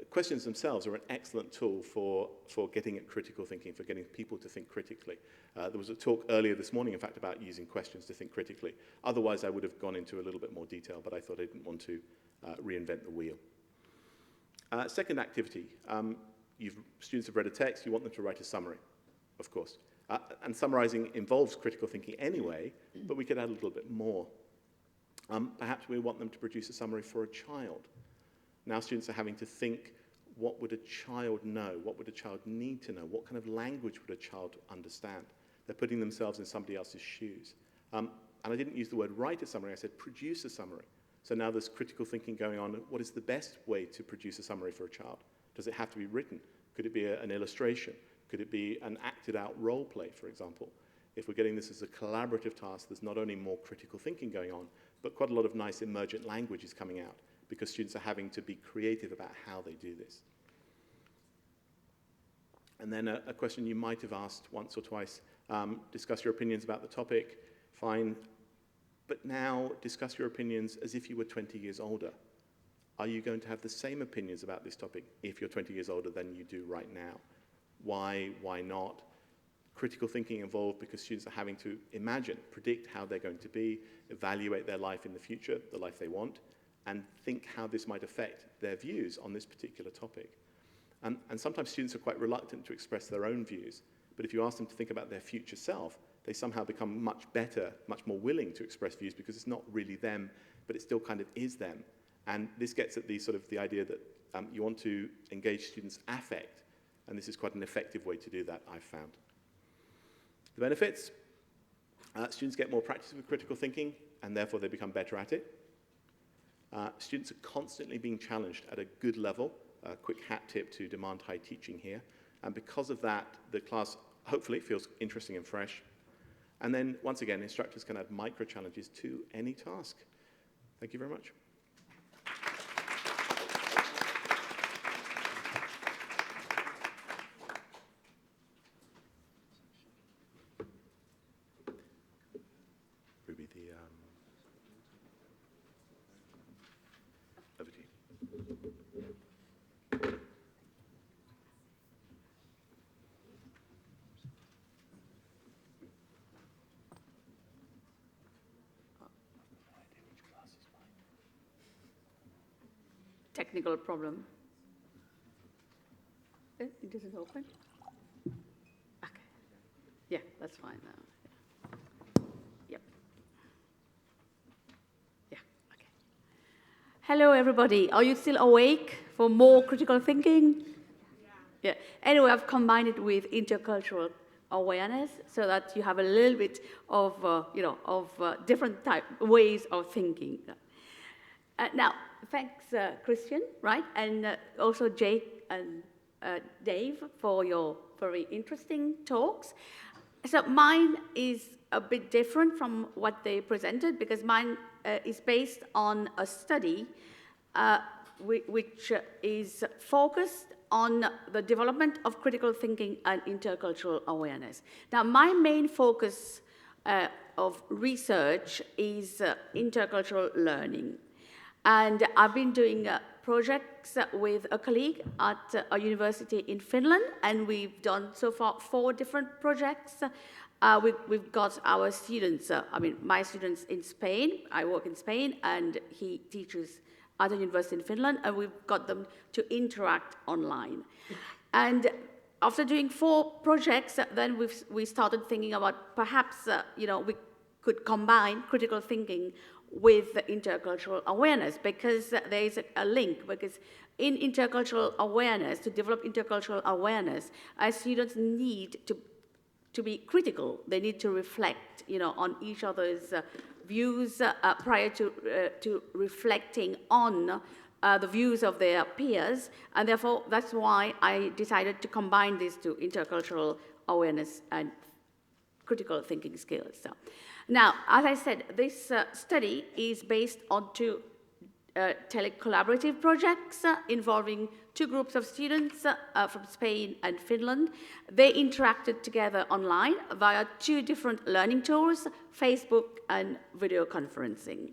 A: questions themselves are an excellent tool for getting at critical thinking, for getting people to think critically. There was a talk earlier this morning, in fact, about using questions to think critically. Otherwise, I would have gone into a little bit more detail, but I thought I didn't want to reinvent the wheel. Second activity, students have read a text, you want them to write a summary, of course. And summarizing involves critical thinking anyway, but we could add a little bit more. Perhaps we want them to produce a summary for a child. Now students are having to think, what would a child know? What would a child need to know? What kind of language would a child understand? They're putting themselves in somebody else's shoes. And I didn't use the word write a summary, I said produce a summary. So now there's critical thinking going on. What is the best way to produce a summary for a child? Does it have to be written? Could it be an illustration? Could it be an acted out role play, for example? If we're getting this as a collaborative task, there's not only more critical thinking going on, but quite a lot of nice emergent language is coming out because students are having to be creative about how they do this. And then a question you might have asked once or twice, discuss your opinions about the topic, fine, but now discuss your opinions as if you were 20 years older. Are you going to have the same opinions about this topic if you're 20 years older than you do right now? Why not? Critical thinking involved because students are having to imagine, predict how they're going to be, evaluate their life in the future, the life they want, and think how this might affect their views on this particular topic. And sometimes students are quite reluctant to express their own views, but if you ask them to think about their future self, they somehow become much better, much more willing to express views because it's not really them, but it still kind of is them. And this gets at the idea that you want to engage students' affect, and this is quite an effective way to do that, I've found. The benefits, students get more practice with critical thinking, and therefore they become better at it. Students are constantly being challenged at a good level. A quick hat tip to demand high teaching here. And because of that, the class hopefully feels interesting and fresh. And then, once again, instructors can add micro challenges to any task. Thank you very much. Ruby, over to you.
E: Technical problem. It doesn't open? Okay. Yeah, that's Hello, everybody. Are you still awake for more critical thinking? Yeah. Anyway, I've combined it with intercultural awareness so that you have a little bit of, different ways of thinking. Now, thanks, Christian, right? And also Jake and Dave for your very interesting talks. So mine is a bit different from what they presented because mine is based on a study which is focused on the development of critical thinking and intercultural awareness. Now, my main focus of research is intercultural learning. And I've been doing projects with a colleague at a university in Finland, and we've done so far 4 different projects. We've got our students, my students in Spain. I work in Spain, and he teaches at a university in Finland, and we've got them to interact online. And after doing 4 projects, then we started thinking about perhaps, we could combine critical thinking with the intercultural awareness because there is a link. Because in intercultural awareness, to develop intercultural awareness, our students need to be critical. They need to reflect, on each other's views prior to reflecting on the views of their peers, and therefore that's why I decided to combine these 2, intercultural awareness and critical thinking skills. So, now, as I said, this study is based on 2 telecollaborative projects involving 2 groups of students from Spain and Finland. They interacted together online via 2 different learning tools, Facebook and video conferencing.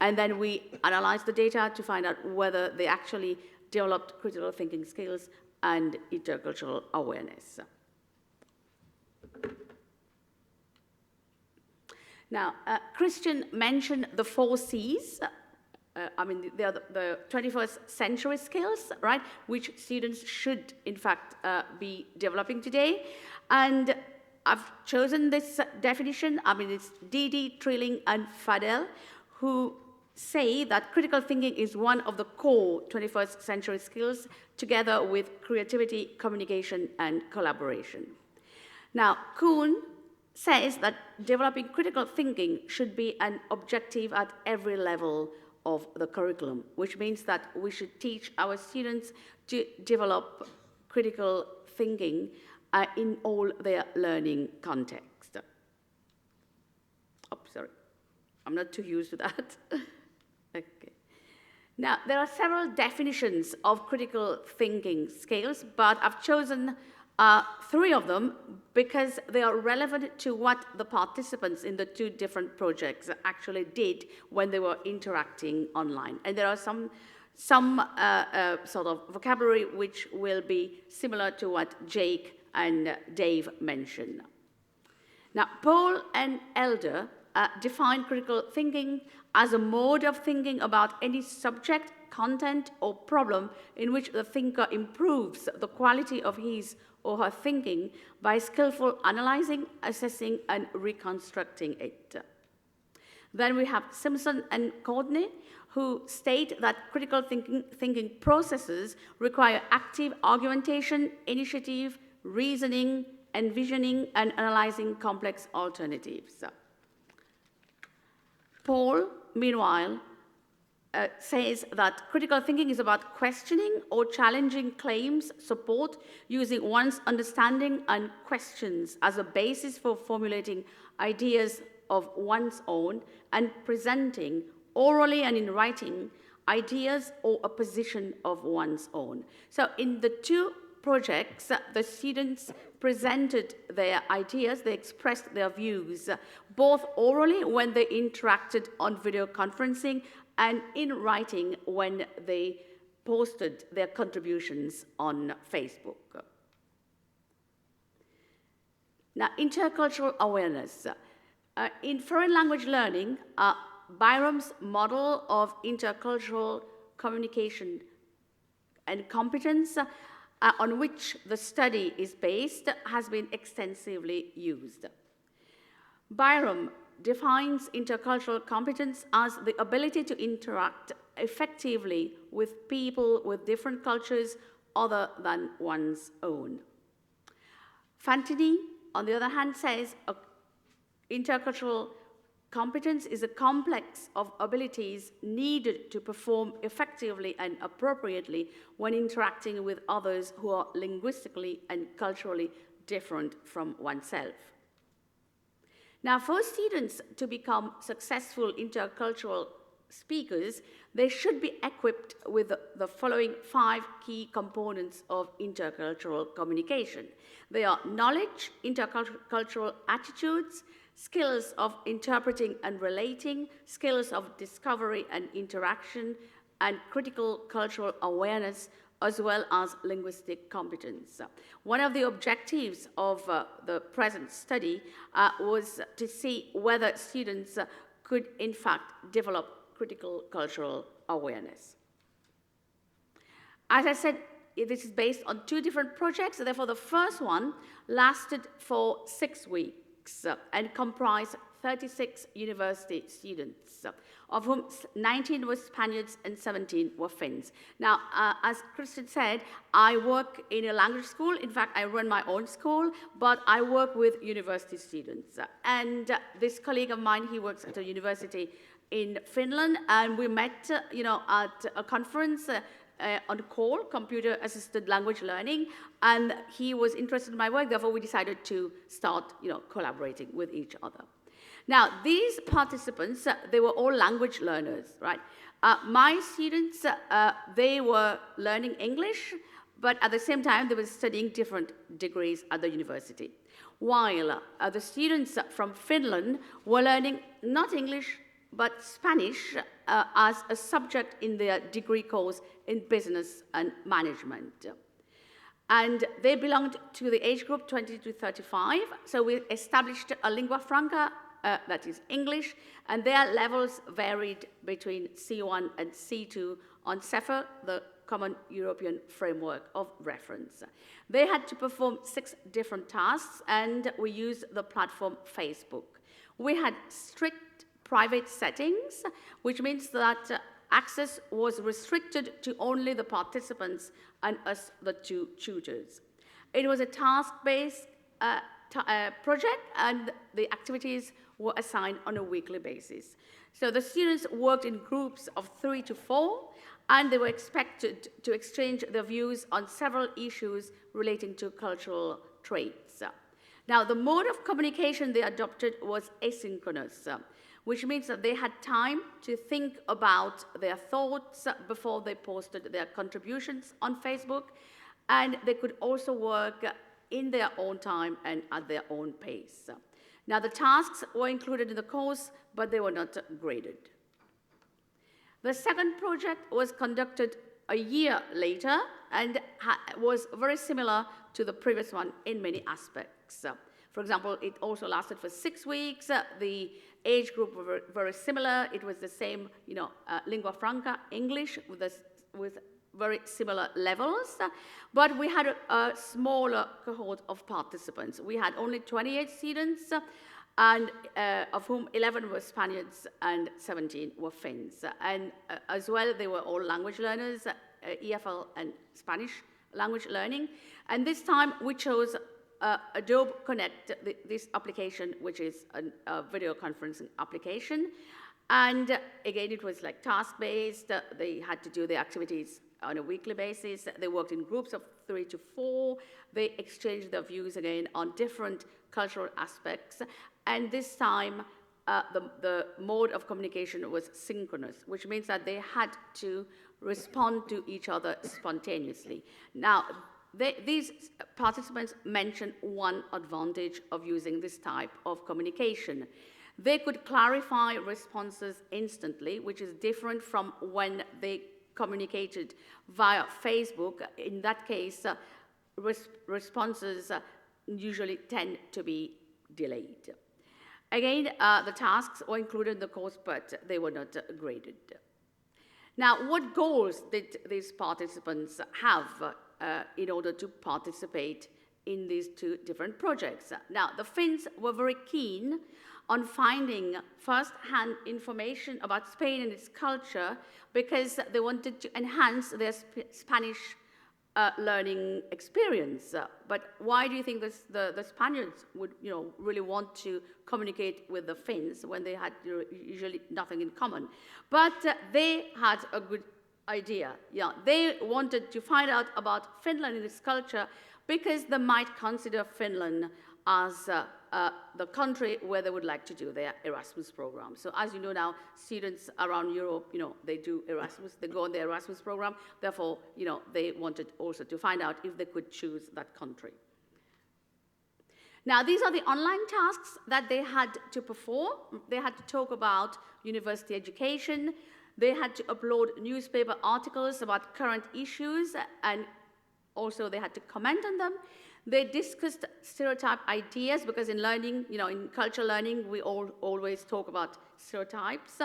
E: And then we analyzed the data to find out whether they actually developed critical thinking skills and intercultural awareness. Now, Christian mentioned the 4 C's. They are the 21st century skills, right, which students should, in fact, be developing today. And I've chosen this definition. It's Didi, Trilling, and Fadel, who say that critical thinking is one of the core 21st century skills, together with creativity, communication, and collaboration. Now, Kuhn says that developing critical thinking should be an objective at every level of the curriculum, which means that we should teach our students to develop critical thinking in all their learning context. Oh, sorry, I'm not too used to that. Okay. Now, there are several definitions of critical thinking skills, but I've chosen 3 of them because they are relevant to what the participants in the 2 different projects actually did when they were interacting online. And there are some sort of vocabulary which will be similar to what Jake and Dave mentioned. Now, Paul and Elder define critical thinking as a mode of thinking about any subject, content, or problem in which the thinker improves the quality of his or her thinking by skillful analyzing, assessing, and reconstructing it. Then we have Simpson and Courtney, who state that critical thinking processes require active argumentation, initiative, reasoning, envisioning, and analyzing complex alternatives. Paul, meanwhile, says that critical thinking is about questioning or challenging claims, support, using one's understanding and questions as a basis for formulating ideas of one's own and presenting orally and in writing ideas or a position of one's own. So in the 2 projects, the students presented their ideas, they expressed their views, both orally when they interacted on video conferencing and in writing when they posted their contributions on Facebook. Now, intercultural awareness. In foreign language learning, Byram's model of intercultural communication and competence on which the study is based has been extensively used. Byram defines intercultural competence as the ability to interact effectively with people with different cultures other than one's own. Fantini, on the other hand, says intercultural competence is a complex of abilities needed to perform effectively and appropriately when interacting with others who are linguistically and culturally different from oneself. Now, for students to become successful intercultural speakers, they should be equipped with the following 5 key components of intercultural communication. They are knowledge, intercultural attitudes, skills of interpreting and relating, skills of discovery and interaction, and critical cultural awareness, as well as linguistic competence. One of the objectives of the present study was to see whether students could, in fact, develop critical cultural awareness. As I said, this is based on 2 different projects. Therefore, the first one lasted for 6 weeks and comprised 36 university students, of whom 19 were Spaniards and 17 were Finns. Now, as Kristen said, I work in a language school. In fact, I run my own school, but I work with university students. And this colleague of mine, he works at a university in Finland, and we met, at a conference on call, computer-assisted language learning, and he was interested in my work. Therefore, we decided to start, collaborating with each other. Now, these participants, they were all language learners, right? My students, they were learning English, but at the same time, they were studying different degrees at the university. While the students from Finland were learning not English, but Spanish as a subject in their degree course in business and management. And they belonged to the age group 20 to 35, so we established a lingua franca, that is English, and their levels varied between C1 and C2 on CEFR, the Common European Framework of Reference. They had to perform 6 different tasks, and we used the platform Facebook. We had strict private settings, which means that access was restricted to only the participants and us, the 2 tutors. It was a task-based project, and the activities were assigned on a weekly basis. So the students worked in groups of 3 to 4, and they were expected to exchange their views on several issues relating to cultural traits. Now, the mode of communication they adopted was asynchronous, which means that they had time to think about their thoughts before they posted their contributions on Facebook, and they could also work in their own time and at their own pace. Now, the tasks were included in the course, but they were not graded. The second project was conducted a year later and was very similar to the previous one in many aspects. For example, it also lasted for 6 weeks. The age group were very similar. It was the same, lingua franca, English, with very similar levels. But we had a smaller cohort of participants. We had only 28 students, and of whom 11 were Spaniards and 17 were Finns. And as well, they were all language learners, IATEFL and Spanish language learning. And this time, we chose Adobe Connect, this application, which is a video conferencing application. And again, it was like task-based. They had to do the activities on a weekly basis. They worked in groups of 3 to 4. They exchanged their views again on different cultural aspects. And this time, the mode of communication was synchronous, which means that they had to respond to each other spontaneously. Now, these participants mentioned one advantage of using this type of communication. They could clarify responses instantly, which is different from when they communicated via Facebook. In that case, responses usually tend to be delayed. Again, the tasks were included in the course, but they were not graded. Now, what goals did these participants have in order to participate in these two different projects. Now, the Finns were very keen on finding first-hand information about Spain and its culture because they wanted to enhance their Spanish learning experience. But why do you think the Spaniards would really want to communicate with the Finns when they had usually nothing in common? But they had a good idea. Yeah, they wanted to find out about Finland and its culture because they might consider Finland as the country where they would like to do their Erasmus program. So as you know now, students around Europe, they do Erasmus, they go on the Erasmus program. Therefore, they wanted also to find out if they could choose that country. Now, these are the online tasks that they had to perform. They had to talk about university education. They had to upload newspaper articles about current issues, and also they had to comment on them. They discussed stereotype ideas because in learning, in cultural learning, we always talk about stereotypes.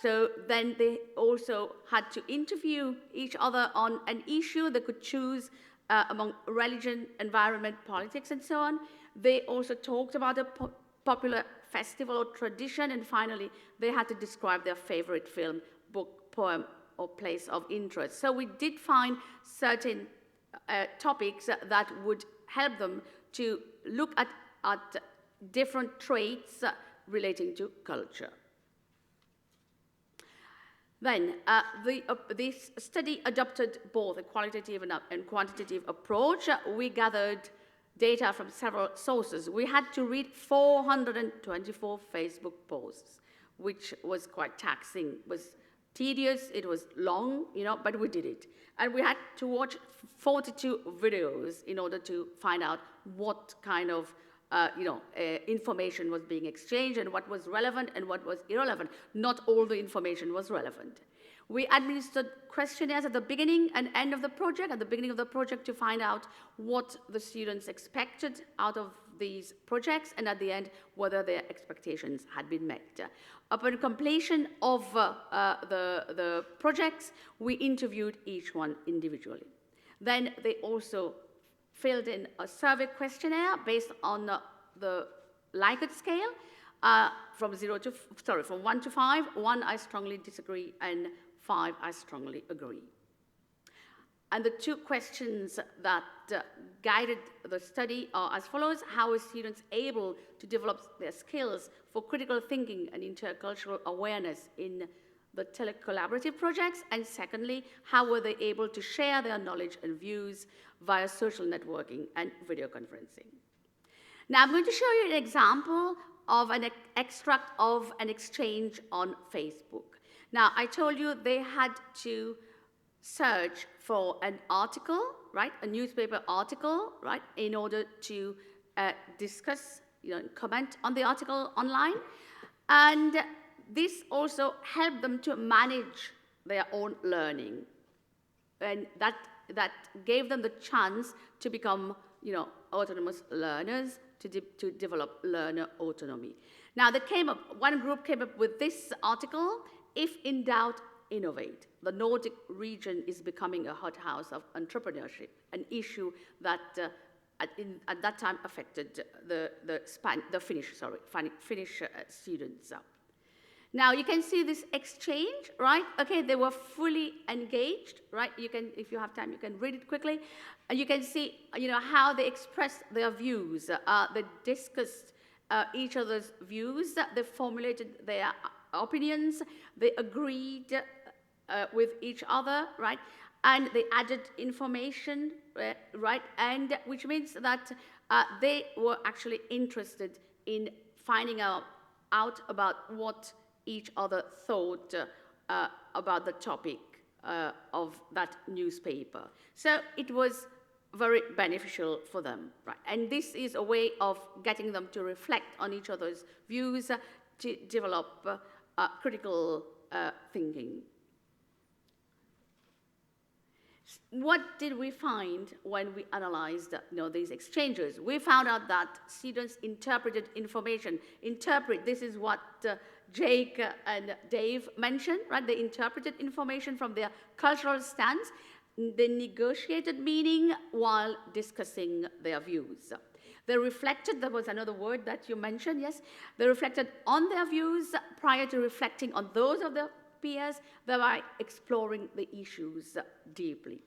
E: So then they also had to interview each other on an issue they could choose among religion, environment, politics, and so on. They also talked about a popular festival or tradition, and finally, they had to describe their favorite film, book, poem, or place of interest. So we did find certain topics that would help them to look at different traits relating to culture. Then, this study adopted both a qualitative and quantitative approach. We gathered data from several sources. We had to read 424 Facebook posts, which was quite taxing. It was tedious, it was long, but we did it. And we had to watch 42 videos in order to find out what kind of information was being exchanged and what was relevant and what was irrelevant. Not all the information was relevant. We administered questionnaires at the beginning and end of the project, to find out what the students expected out of these projects, and at the end, whether their expectations had been met. Upon completion of the projects, we interviewed each one individually. Then they also filled in a survey questionnaire based on the Likert scale from 1 to 5. 1, I strongly disagree, and 5, I strongly agree. And the two questions that guided the study are as follows: how are students able to develop their skills for critical thinking and intercultural awareness in the telecollaborative projects? And secondly, how were they able to share their knowledge and views via social networking and video conferencing? Now, I'm going to show you an example of an extract of an exchange on Facebook. Now, I told you they had to search for an article, right, a newspaper article, right, in order to discuss, comment on the article online. And this also helped them to manage their own learning. And that gave them the chance to become, autonomous learners, to develop learner autonomy. Now, one group came up with this article: if in doubt, innovate. The Nordic region is becoming a hothouse of entrepreneurship, an issue that at that time affected the Finnish students. Now you can see this exchange, right? Okay, they were fully engaged, right? You can, if you have time, you can read it quickly. And you can see, how they expressed their views. They discussed each other's views. They formulated their opinions. They agreed with each other, right? And they added information, right? And which means that they were actually interested in finding out about what each other thought about the topic of that newspaper. So it was very beneficial for them, right? And this is a way of getting them to reflect on each other's views, to develop critical thinking. What did we find when we analyzed these exchanges? We found out that students interpreted information. This is what Jake and Dave mentioned, right? They interpreted information from their cultural stance, they negotiated meaning while discussing their views. They reflected, there was another word that you mentioned, yes, they reflected on their views prior to reflecting on those of their peers, thereby exploring the issues deeply.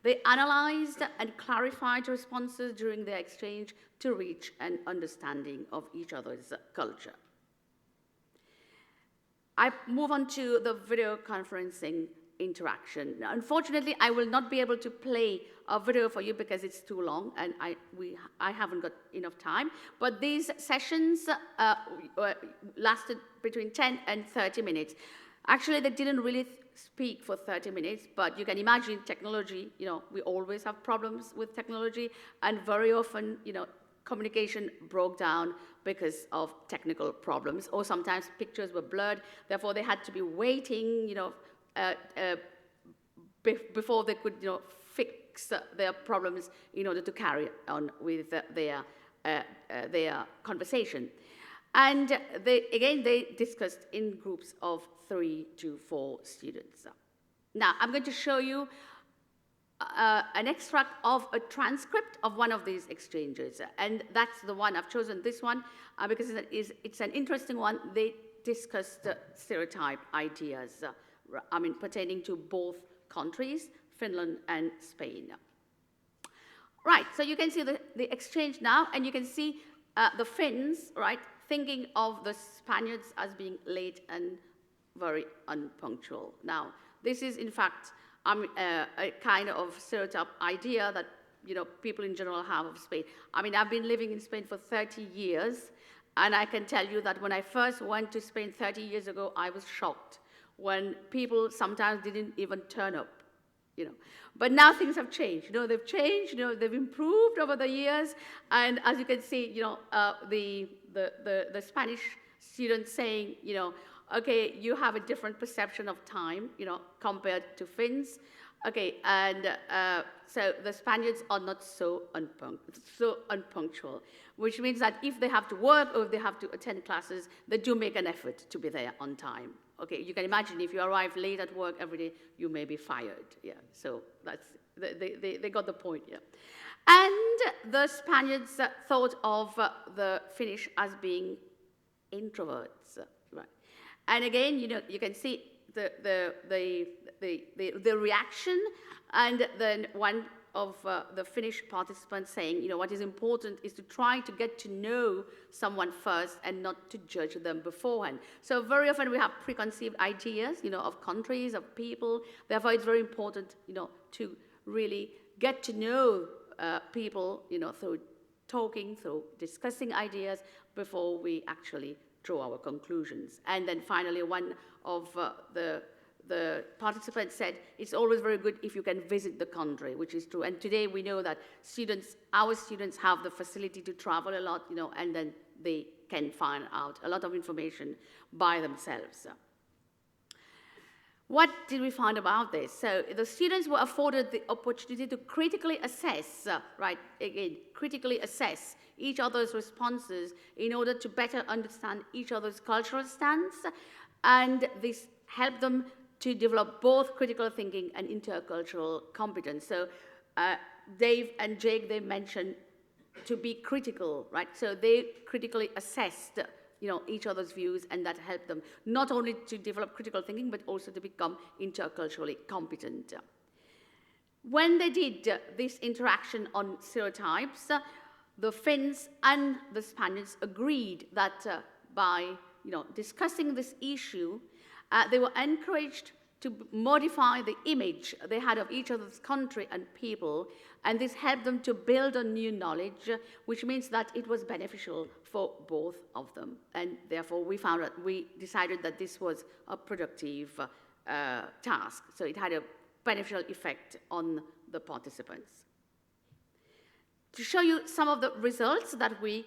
E: They analyzed and clarified responses during their exchange to reach an understanding of each other's culture. I move on to the video conferencing interaction. Now, unfortunately, I will not be able to play a video for you because it's too long and I haven't got enough time. But these sessions lasted between 10 and 30 minutes. Actually, they didn't really speak for 30 minutes, but you can imagine technology, we always have problems with technology, and very often, communication broke down because of technical problems, or sometimes pictures were blurred, therefore they had to be waiting, before they could, fix their problems in order to carry on with their conversation. And they discussed in groups of 3 to 4 students. Now, I'm going to show you an extract of a transcript of one of these exchanges. And that's the one, I've chosen this one because it's an interesting one. They discussed stereotype ideas, pertaining to both countries, Finland and Spain. Right, so you can see the exchange now, and you can see the Finns, right, thinking of the Spaniards as being late and very unpunctual. Now, this is, in fact, a kind of stereotype idea that, people in general have of Spain. I've been living in Spain for 30 years, and I can tell you that when I first went to Spain 30 years ago, I was shocked when people sometimes didn't even turn up, But now things have changed. They've changed, they've improved over the years, and as you can see, the Spanish students saying, okay, you have a different perception of time, compared to Finns. Okay, and so the Spaniards are not so unpunctual, which means that if they have to work or if they have to attend classes, they do make an effort to be there on time. Okay, you can imagine if you arrive late at work every day, you may be fired. Yeah, so that's they got the point. Yeah, and the Spaniards thought of the Finnish as being introverts, right? And again, you can see the reaction, and then one of the Finnish participants saying, what is important is to try to get to know someone first and not to judge them beforehand. So very often we have preconceived ideas, of countries, of people. Therefore, it's very important, to really get to know people, through talking, through discussing ideas before we actually draw our conclusions. And then finally, one of the participants said, it's always very good if you can visit the country, which is true. And today we know that our students have the facility to travel a lot, and then they can find out a lot of information by themselves. What did we find about this? So the students were afforded the opportunity to critically assess, critically assess each other's responses in order to better understand each other's cultural stance, and this helped them to develop both critical thinking and intercultural competence. So Dave and Jake, they mentioned to be critical, right? So they critically assessed, each other's views, and that helped them not only to develop critical thinking, but also to become interculturally competent. When they did this interaction on stereotypes, the Finns and the Spaniards agreed that by discussing this issue, they were encouraged to modify the image they had of each other's country and people, and this helped them to build on new knowledge, which means that it was beneficial for both of them. And therefore, we decided that this was a productive task. So it had a beneficial effect on the participants. To show you some of the results that we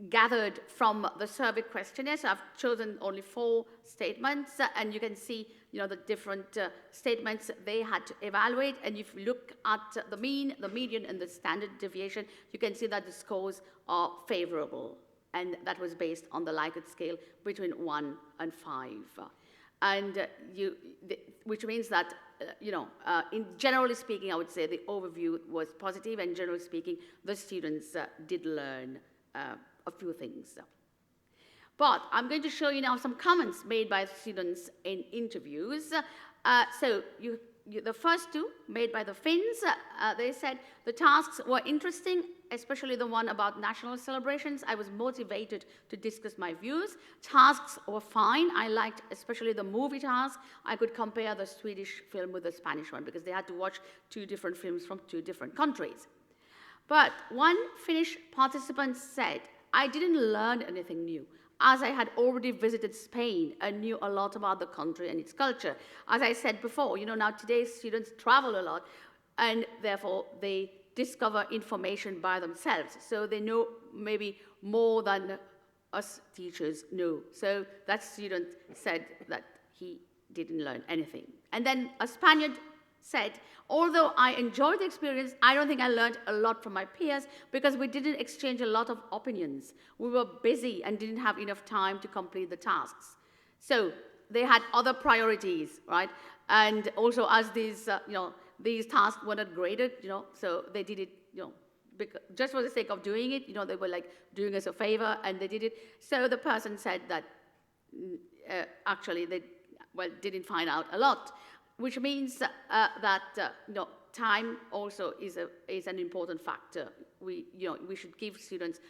E: gathered from the survey questionnaire, so I've chosen only 4 statements, and you can see, the different statements they had to evaluate. And if you look at the mean, the median, and the standard deviation, you can see that the scores are favorable, and that was based on the Likert scale between 1 and 5, and which means that generally speaking, I would say the overview was positive, and generally speaking, the students did learn a few things. But I'm going to show you now some comments made by students in interviews. The first two, made by the Finns, they said, the tasks were interesting, especially the one about national celebrations. I was motivated to discuss my views. Tasks were fine. I liked especially the movie task. I could compare the Swedish film with the Spanish one because they had to watch 2 different films from 2 different countries. But one Finnish participant said, I didn't learn anything new, as I had already visited Spain and knew a lot about the country and its culture. As I said before, now today's students travel a lot, and therefore they discover information by themselves. So they know maybe more than us teachers know. So that student said that he didn't learn anything. And then a Spaniard said, although I enjoyed the experience, I don't think I learned a lot from my peers because we didn't exchange a lot of opinions. We were busy and didn't have enough time to complete the tasks. So they had other priorities, right? And also as these tasks were not graded, so they did it, just for the sake of doing it, they were like doing us a favor and they did it. So the person said that actually they, didn't find out a lot, which means that time also is an important factor. We should give students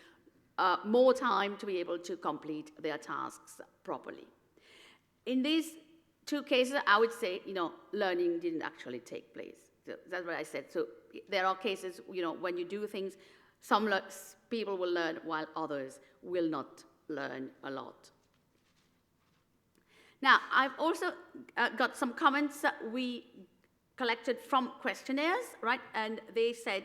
E: more time to be able to complete their tasks properly. In these 2 cases, I would say, learning didn't actually take place. So that's what I said. So there are cases, when you do things, some people will learn while others will not learn a lot. Now, I've also got some comments that we collected from questionnaires, right? And they said,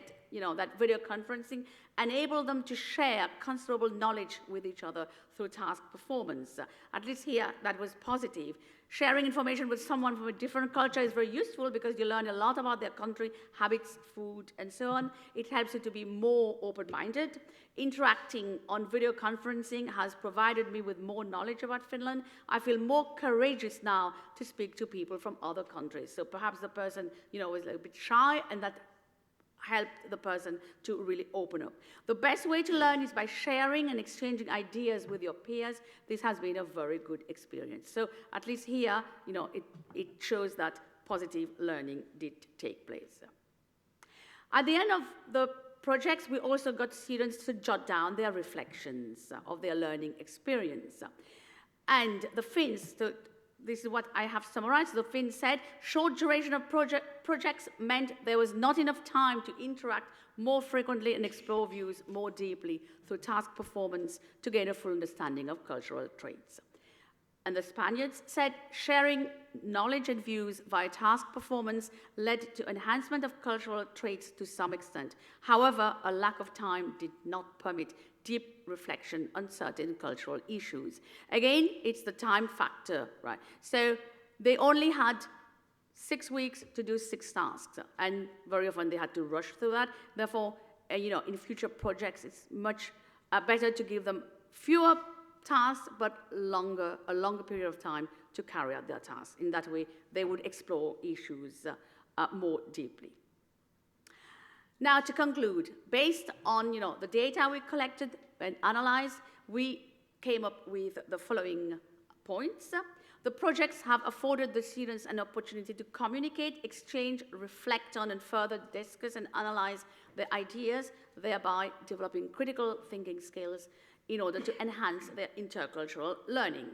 E: that video conferencing enabled them to share considerable knowledge with each other through task performance. At least here, that was positive. Sharing information with someone from a different culture is very useful because you learn a lot about their country, habits, food, and so on. It helps you to be more open-minded. Interacting on video conferencing has provided me with more knowledge about Finland. I feel more courageous now to speak to people from other countries. So perhaps the person, was a bit shy, and that helped the person to really open up. The best way to learn is by sharing and exchanging ideas with your peers. This has been a very good experience. So at least here, it shows that positive learning did take place. At the end of the projects, we also got students to jot down their reflections of their learning experience. And the Finns, this is what I have summarized. The Finns said, short duration of projects meant there was not enough time to interact more frequently and explore views more deeply through task performance to gain a full understanding of cultural traits. And the Spaniards said, sharing knowledge and views via task performance led to enhancement of cultural traits to some extent. However, a lack of time did not permit deep reflection on certain cultural issues. Again, it's the time factor, right? So they only had 6 weeks to do 6 tasks, and very often they had to rush through that. Therefore, in future projects, it's much better to give them fewer tasks, but a longer period of time to carry out their tasks. In that way, they would explore issues more deeply. Now, to conclude, based on the data we collected and analyzed, we came up with the following points. The projects have afforded the students an opportunity to communicate, exchange, reflect on, and further discuss and analyze their ideas, thereby developing critical thinking skills in order to enhance their intercultural learning.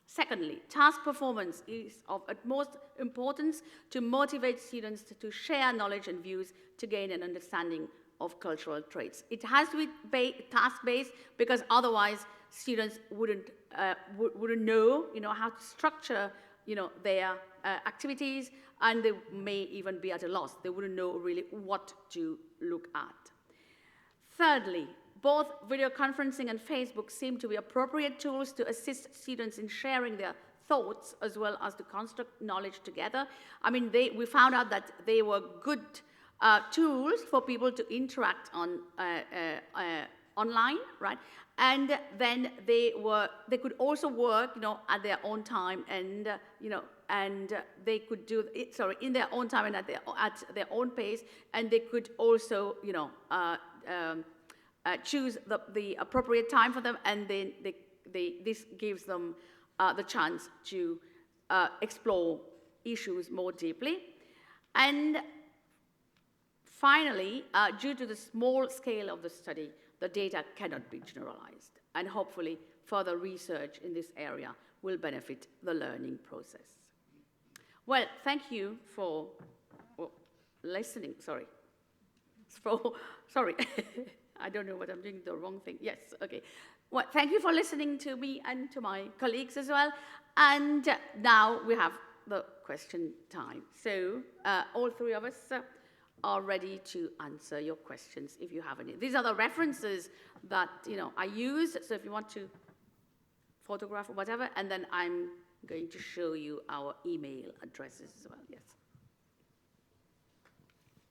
E: Secondly, task performance is of utmost importance to motivate students to share knowledge and views to gain an understanding of cultural traits. It has to be task-based because otherwise students wouldn't know, how to structure, their activities, and they may even be at a loss. They wouldn't know really what to look at. Thirdly, both video conferencing and Facebook seem to be appropriate tools to assist students in sharing their thoughts as well as to construct knowledge together. I mean, we found out that they were good tools for people to interact on online, right? And then they could also work, at their own time and and they could do it, in their own time and at their own pace, and they could also, choose the appropriate time for them, and then this gives them the chance to explore issues more deeply. And finally, due to the small scale of the study, the data cannot be generalized, and hopefully further research in this area will benefit the learning process. Well, thank you for listening. Sorry. I don't know what I'm doing, the wrong thing. Yes, okay. Well, thank you for listening to me and to my colleagues as well. And now we have the question time. So all three of us are ready to answer your questions if you have any. These are the references that I use. So if you want to photograph or whatever, and then I'm going to show you our email addresses as well. Yes.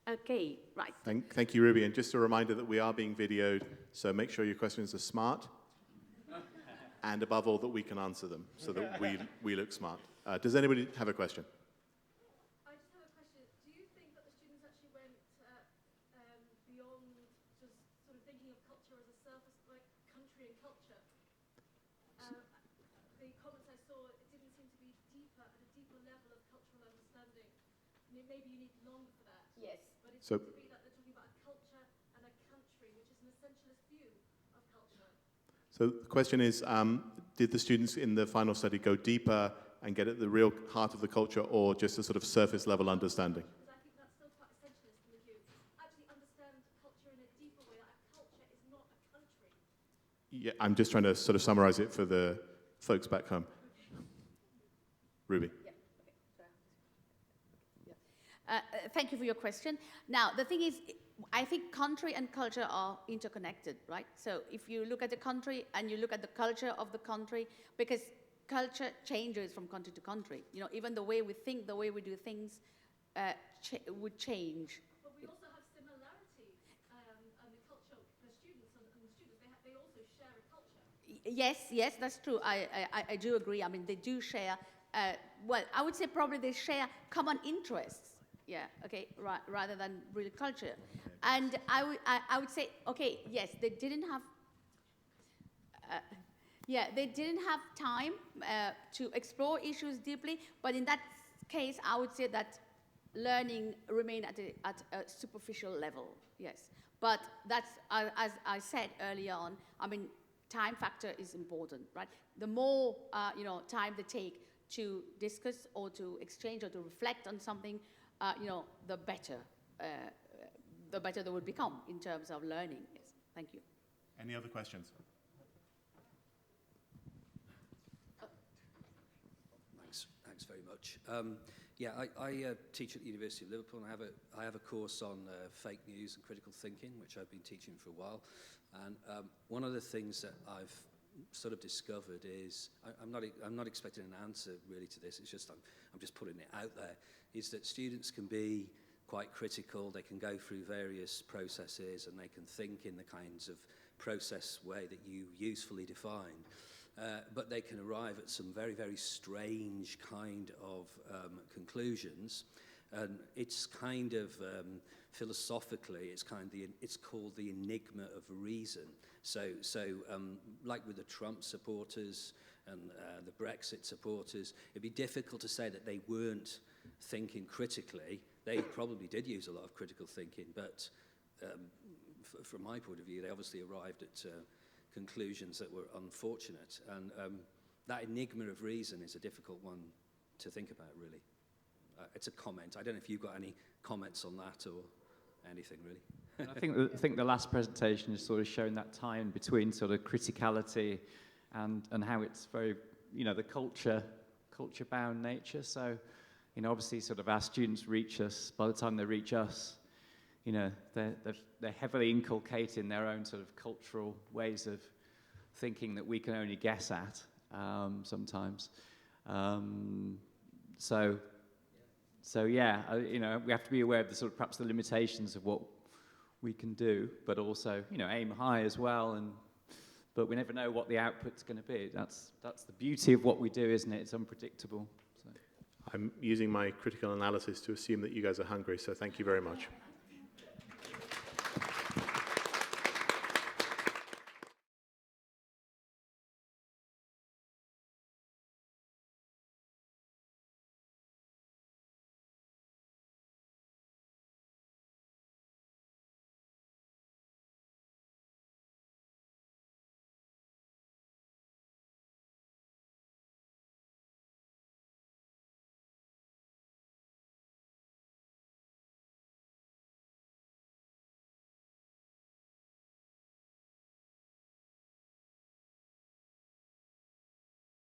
E: Okay, right.
A: Thank you, Ruby. And just a reminder that we are being videoed, so make sure your questions are smart, and above all, that we can answer them, so that we look smart. Does anybody have a question?
F: I just have a question. Do you think that the students actually went beyond just sort of thinking of culture as a surface, like country and culture? The comments I saw, it didn't seem to be deeper, at a deeper level of cultural understanding. I mean, maybe you need longer for that.
E: Yes.
F: But it
A: So-
F: seems to be that they're talking about a culture and a country, which is an essentialist view of culture.
A: So the question is, did the students in the final study go deeper and get at the real heart of the culture, or just a sort of surface level understanding?
F: Because I think that's still quite essentialist in the view. Actually understand culture in a deeper way, that a culture is not a country.
A: Yeah, I'm just trying to sort of summarize it for the folks back home. Ruby.
E: Thank you for your question. Now, the thing is, I think country and culture are interconnected, right? So if you look at the country and you look at the culture of the country, because culture changes from country to country. Even the way we think, the way we do things would change.
F: But we also have similarities, and the culture, the students and the students, they also share a culture.
E: Yes, that's true. I do agree. I mean, they do share, well, I would say probably they share common interests. Yeah, okay, rather than real culture. And I would say, okay, yes, they didn't have, they didn't have time to explore issues deeply, but in that case, I would say that learning remained at a superficial level, yes. But that's, as I said earlier on, I mean, time factor is important, right? The more, time they take to discuss or to exchange or to reflect on something, the better they would become in terms of learning. Yes. Thank you.
A: Any other questions?
G: Thanks very much. I teach at the University of Liverpool, and I have a course on fake news and critical thinking, which I've been teaching for a while. And one of the things that I've sort of discovered is, I'm not expecting an answer really to this. It's just I'm just putting it out there. Is that students can be quite critical. They can go through various processes, and they can think in the kinds of process way that you usefully define. But they can arrive at some very, very strange kind of conclusions. And it's kind of, philosophically, it's called the enigma of reason. So like with the Trump supporters and the Brexit supporters, it'd be difficult to say that they weren't thinking critically. They probably did use a lot of critical thinking, but from my point of view, they obviously arrived at conclusions that were unfortunate. And that enigma of reason is a difficult one to think about, really. It's a comment. I don't know if you've got any comments on that or anything, really.
H: I think the last presentation is sort of showing that time between sort of criticality and how it's very, the culture-bound nature. So, obviously sort of our students reach us, by the time they reach us, they're heavily inculcating their own sort of cultural ways of thinking that we can only guess at sometimes. So yeah, we have to be aware of the sort of perhaps the limitations of what we can do, but also aim high as well. But we never know what the output's going to be. That's the beauty of what we do, isn't it? It's unpredictable. So.
A: I'm using my critical analysis to assume that you guys are hungry, so thank you very much.